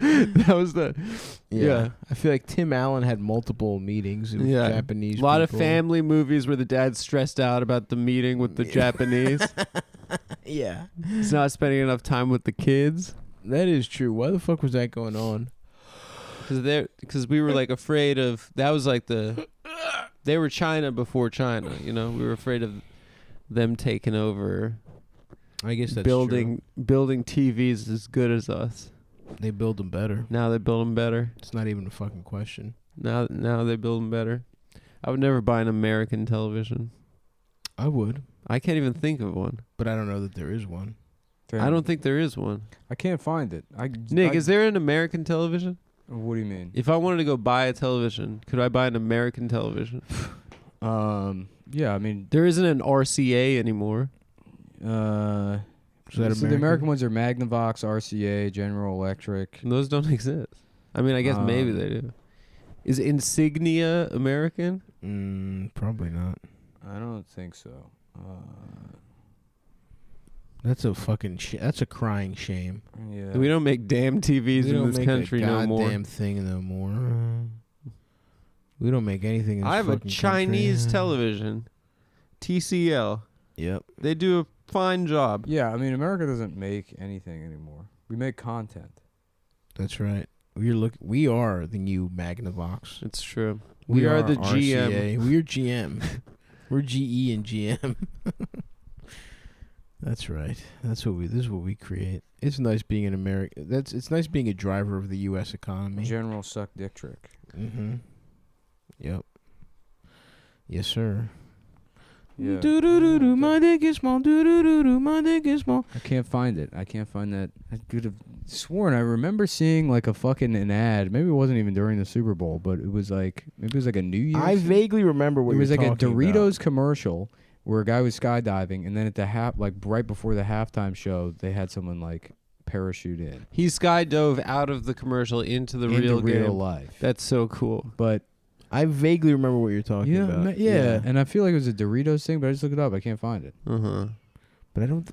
S3: That was the
S2: Yeah. I feel like Tim Allen had multiple meetings with Japanese
S3: A lot
S2: people.
S3: of family movies where the dad's stressed out about the meeting with the Japanese.
S2: Yeah.
S3: He's not spending enough time with the kids.
S2: That is true. Why the fuck was that going on?
S3: Because we were like afraid of, that was like they were China before China, you know? We were afraid of them taking over.
S2: I guess that's
S3: building TVs as good as us.
S2: They build them better.
S3: Now they build them better.
S2: It's not even a fucking question.
S3: Now they build them better. I would never buy an American television.
S2: I would.
S3: I can't even think of one.
S2: But I don't know that there is one.
S3: I don't think there is one.
S1: I can't find it.
S3: Nick, is there an American television?
S1: What do you mean?
S3: If I wanted to go buy a television, could I buy an American television?
S1: Yeah, I mean,
S3: there isn't an RCA anymore.
S2: Is that
S1: so the American ones are Magnavox, RCA, General Electric.
S3: And those don't exist. I mean, I guess maybe they do. Is Insignia American?
S2: Probably not.
S1: I don't think so.
S2: That's a fucking that's a crying shame.
S1: Yeah.
S3: We don't make damn TVs in this country no more.
S2: Goddamn thing no more. We don't make anything in this
S3: I have a
S2: fucking
S3: Chinese
S2: country.
S3: television, TCL.
S2: Yep.
S3: They do a fine job.
S1: Yeah, I mean, America doesn't make anything anymore. We make content.
S2: That's right. We are the new Magnavox.
S3: It's true. We are the
S2: RCA.
S3: GM.
S2: We're GM. We're GE and GM. That's right. This is what we create. It's nice being an American. It's nice being a driver of the U.S. economy.
S1: General Suck Dick Trick.
S2: Mm-hmm. Yep. Yes, sir.
S1: Yeah.
S2: Do-do-do-do, my dick is small. Do-do-do-do, my dick is small.
S1: I can't find it. I can't find that. I could have sworn I remember seeing like a fucking an ad. Maybe it wasn't even during the Super Bowl, but it was like maybe it was like a New Year's.
S2: I vaguely remember what
S1: it
S2: you're
S1: was like a
S2: talking
S1: Doritos
S2: about.
S1: commercial where a guy was skydiving, and then at the like right before the halftime show, they had someone like parachute in.
S3: He skydove out of the commercial into the real game.
S1: Life.
S3: That's so cool.
S1: But
S2: I vaguely remember what you're talking about.
S1: Yeah, and I feel like it was a Doritos thing, but I just looked it up. I can't find it.
S2: But I don't.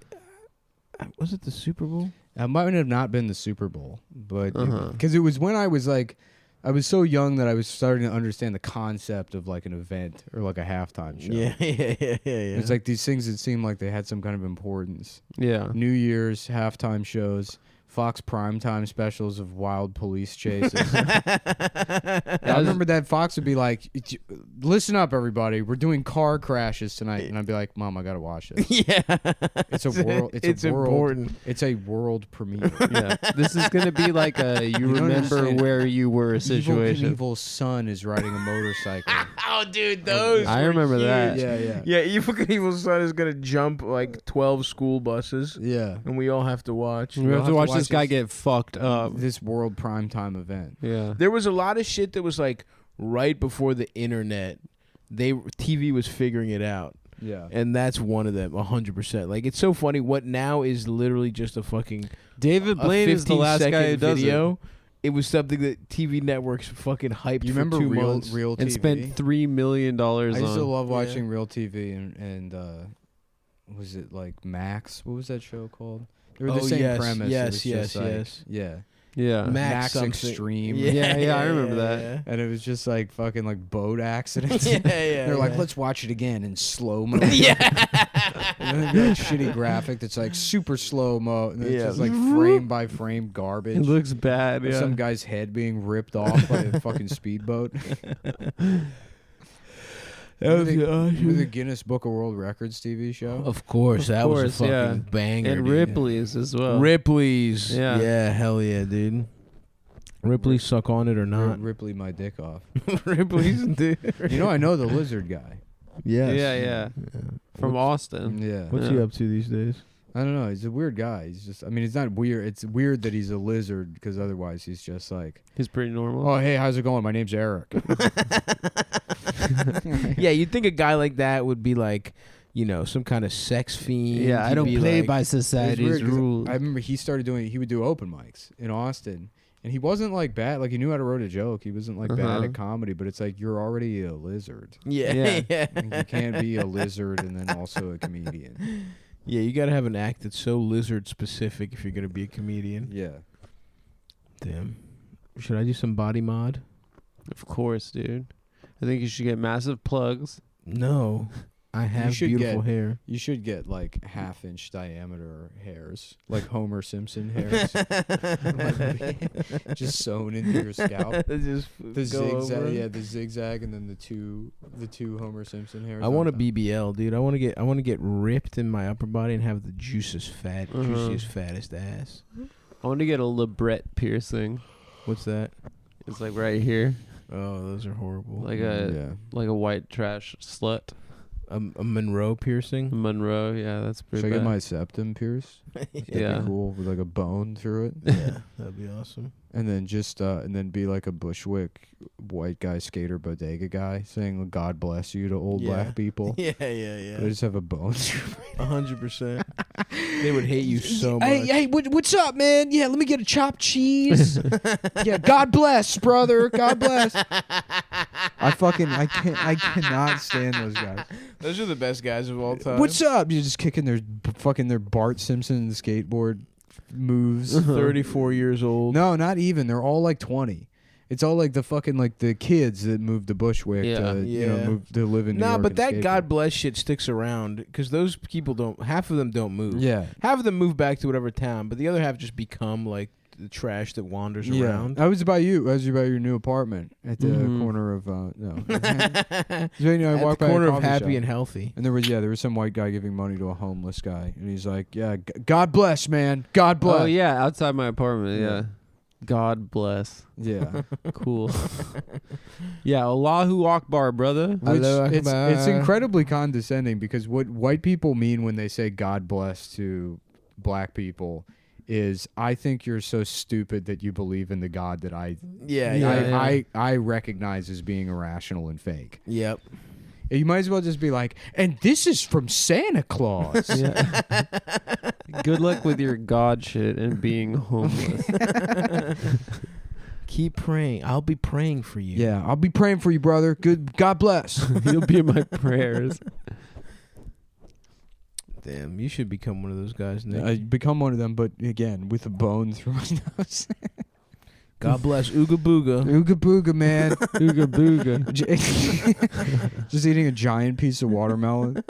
S2: Was it the Super Bowl?
S1: It might have not been the Super Bowl, but because it was when I was like, I was so young that I was starting to understand the concept of like an event or like a halftime show.
S2: Yeah.
S1: It's like these things that seemed like they had some kind of importance.
S3: Yeah.
S1: New Year's halftime shows, Fox primetime specials of wild police chases. I remember that Fox would be like, "Listen up, everybody! We're doing car crashes tonight," and I'd be like, "Mom, I gotta watch this."
S2: Yeah,
S1: it's a world. It's a world,
S2: important.
S1: It's a world premiere.
S3: Yeah, this is gonna be like a you remember
S1: understand.
S3: where you were situation.
S1: Evil's son is riding a motorcycle.
S2: Oh, dude, those.
S3: I remember that.
S2: Yeah. Evil Knievel's son is gonna jump like 12 school buses.
S1: Yeah,
S2: and we all have to watch.
S3: We have to watch this guy get fucked up.
S1: This world primetime event.
S3: Yeah,
S2: there was a lot of shit that was like right before the internet. TV was figuring it out.
S1: Yeah.
S2: And that's one of them, 100%. Like, it's so funny. What now is literally just a fucking
S3: David Blaine is the last guy who does
S2: video.
S3: it.
S2: It was something that TV networks fucking hyped
S1: You
S2: for
S1: remember
S2: 2
S1: Real
S2: months.
S1: TV?
S3: And spent $3 million
S1: I used to
S3: on.
S1: love watching Real TV and was it like Max? What was that show called? They were the same premise. Yeah.
S3: Yeah.
S1: Max
S2: something.
S1: Extreme.
S3: Yeah, I remember that.
S1: And it was just like fucking like boat accidents.
S2: Yeah,
S1: They're like, let's watch it again in slow mo.
S2: Yeah.
S1: And then it'd be like shitty graphic that's like super slow mo. And it's just like frame by frame garbage.
S3: It looks bad.
S1: Of
S3: Yeah.
S1: some guy's head being ripped off by a fucking speedboat. Remember the Guinness Book of World Records TV show?
S2: Of course, that was a fucking banger.
S3: And
S2: dude.
S3: Ripley's as well.
S2: Ripley's.
S3: Yeah.
S2: Yeah, hell yeah, dude. Ripley's suck on it or not.
S1: Ripley my dick off.
S2: Ripley's, dude.
S1: You know, I know the lizard guy.
S2: Yes.
S3: Yeah. From Austin.
S1: Yeah.
S2: What's he up to these days?
S1: I don't know. He's a weird guy. He's just, I mean, it's not weird. It's weird that he's a lizard because otherwise he's just like,
S3: He's pretty normal.
S1: oh, hey, how's it going? My name's Eric.
S2: Yeah, you'd think a guy like that would be like, you know, some kind of sex fiend.
S3: Yeah, I
S2: He'd
S3: don't
S2: be
S3: play
S2: like-
S3: by
S1: It's weird
S3: society's
S1: 'cause
S3: rules.
S1: I remember he would do open mics in Austin. And he wasn't like bad. Like, he knew how to write a joke. He wasn't like bad at comedy. But it's like, you're already a lizard.
S2: Yeah,
S3: Yeah.
S2: yeah.
S1: Like, you can't be a lizard and then also a comedian.
S2: Yeah, you gotta have an act that's so lizard specific if you're gonna be a comedian.
S1: Yeah.
S2: Damn. Should I do some body mod?
S3: Of course, dude. I think you should get massive plugs.
S2: No. I have
S1: should
S2: beautiful
S1: get-
S2: hair.
S1: You should get like 1/2-inch diameter hairs, like Homer Simpson hairs, just sewn into your scalp.
S2: Just
S1: The
S2: go
S1: zigzag,
S2: over.
S1: yeah, the zigzag, and then the two Homer Simpson hairs.
S2: I want a BBL, dude. I want to get ripped in my upper body and have the juiciest, fattest ass.
S3: I want to get a labret piercing.
S2: What's that?
S3: It's like right here,
S2: Oh, those are horrible.
S3: like a white trash slut.
S2: A Monroe piercing.
S3: Monroe, yeah, that's pretty
S1: Should I
S3: bad.
S1: get my septum pierced? That'd
S3: Yeah.
S1: be cool with like a bone through it,
S2: Yeah, that'd be awesome.
S1: and then just and then be like a Bushwick white guy skater bodega guy saying "God bless you" to old black people.
S2: Yeah,
S1: But I just have a bone.
S2: 100%. They would hate you so much.
S1: Hey, what's up, man? Yeah, let me get a chopped cheese. Yeah, God bless, brother. God bless. I cannot stand those guys.
S2: Those are the best guys of all time.
S1: What's up? You're just kicking their Bart Simpson skateboard moves.
S2: 34 years old.
S1: No, not even. They're all like 20. It's all like the fucking like the kids that moved to Bushwick to move to live in New York.
S2: But
S1: and
S2: that
S1: skateboard.
S2: God bless shit sticks around because those people don't. Half of them don't move.
S1: Yeah.
S2: Half of them move back to whatever town, but the other half just become like the trash that wanders around.
S1: I was about you. I was about your new apartment at the corner of no. So, I
S2: At
S1: walked
S2: the
S1: by a
S2: corner of
S1: coffee
S2: happy
S1: shop,
S2: and healthy.
S1: and there was some white guy giving money to a homeless guy, and he's like, "Yeah, God bless, man. God bless."
S3: Oh yeah, outside my apartment. Yeah. God bless.
S1: Yeah.
S3: Cool. Yeah, Allahu Akbar, brother.
S1: Which
S2: Allahu
S1: it's
S2: Akbar.
S1: incredibly condescending because what white people mean when they say God bless to black people is, I think you're so stupid that you believe in the God that I recognize as being irrational and fake.
S2: Yep.
S1: You might as well just be like, and this is from Santa Claus.
S3: Yeah. Good luck with your God shit and being homeless.
S2: Keep praying. I'll be praying for you.
S1: Yeah, I'll be praying for you, brother. Good. God bless.
S3: You'll be in my prayers.
S2: Damn, you should become one of those guys, Nick.
S1: I become one of them, but again, with a bone through my nose.
S2: God bless Ooga Booga.
S1: Ooga booga, man.
S3: Ooga booga.
S1: Just eating a giant piece of watermelon.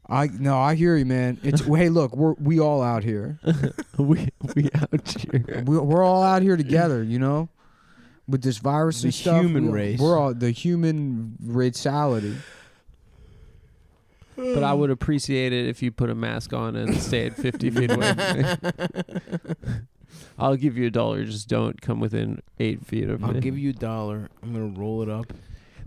S1: I hear you, man. Hey, look, we all out here.
S3: we out here.
S1: We're all out here together, you know, with this virus
S2: The
S1: and stuff.
S2: human race.
S1: We're all the human raciality.
S3: But I would appreciate it if you put a mask on and stayed 50 feet away from me. I'll give you $1. Just don't come within 8 feet of me.
S2: I'll give you $1. I'm gonna roll it up.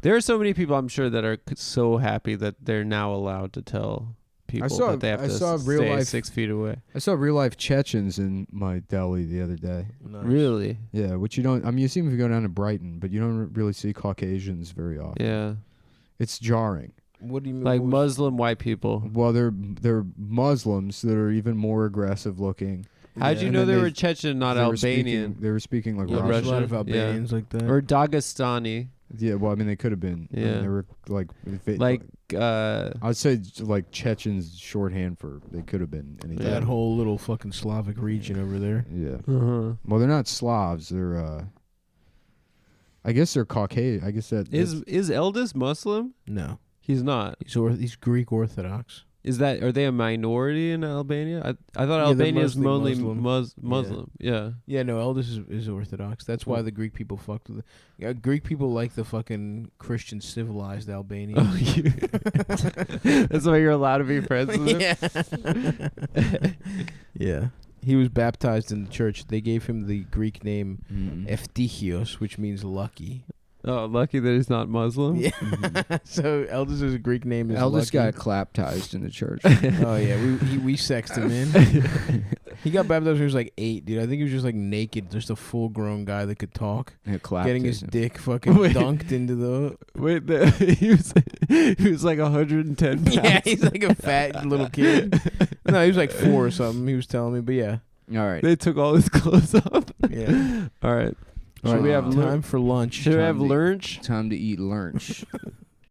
S3: There are so many people, I'm sure, that are so happy that they're now allowed to tell people that they have to stay 6 feet away.
S1: I saw real life Chechens in my deli the other day.
S2: Nice.
S3: Really?
S1: Yeah, which you don't. I mean, you see them if you go down to Brighton, but you don't really see Caucasians very often.
S3: Yeah.
S1: It's jarring.
S2: What do you mean?
S3: Like
S2: what was-
S3: Muslim white people.
S1: Well, they're Muslims that are even more aggressive looking.
S3: How'd you
S1: And
S3: know
S1: then
S3: they
S1: they-
S3: were Chechen, not
S1: They were
S3: Albanian?
S1: speaking- They were speaking like
S3: Yeah,
S2: There's
S1: Russian.
S2: a lot of
S3: Russian, yeah.
S2: Albanians like that.
S3: Or Dagestani.
S1: Yeah, well, I mean, they could have been. I mean,
S3: Yeah.
S1: they were like,
S3: Like,
S1: I'd say like Chechens shorthand for they could have been anything.
S2: that whole little fucking Slavic region over there.
S1: Yeah.
S3: uh-huh.
S1: Well, they're not Slavs. They're. I guess they're Caucasian. I guess that
S3: Is Eldest Muslim?
S2: No,
S3: He's not.
S2: he's Greek Orthodox.
S3: Are they a minority in Albania? I thought
S2: Yeah, they're
S3: Albania is
S2: mostly
S3: mostly
S2: Muslim.
S3: Muslim. Yeah.
S2: Yeah, no, Eldest is Orthodox. That's why the Greek people fucked with it. Yeah, Greek people like the fucking Christian civilized Albanians.
S3: Oh, that's why you're allowed to be friends with him.
S2: Yeah. Yeah. He was baptized in the church. They gave him the Greek name Eptichios, which means lucky.
S3: Oh, lucky that he's not Muslim.
S2: Yeah. So Eldest's Greek name is
S1: Eldest
S2: Lucky.
S1: got clap-tized in the church.
S2: Oh yeah, we sexed him in. He got baptized when he was like 8, dude. I think he was just like naked, just a full-grown guy that could talk,
S1: Yeah, clapped
S2: getting his
S1: him.
S2: dick fucking
S3: Wait.
S2: dunked into the.
S3: Wait, he was like 110 pounds.
S2: Yeah, he's like a fat little kid. No, he was like 4 or something. He was telling me, but yeah,
S1: All right.
S3: They took all his clothes off.
S2: yeah.
S3: All right.
S1: All
S3: Should we
S1: right,
S3: have
S2: Time for lunch.
S3: Should we have
S1: Time to-
S3: lunch?
S1: Time to eat lunch.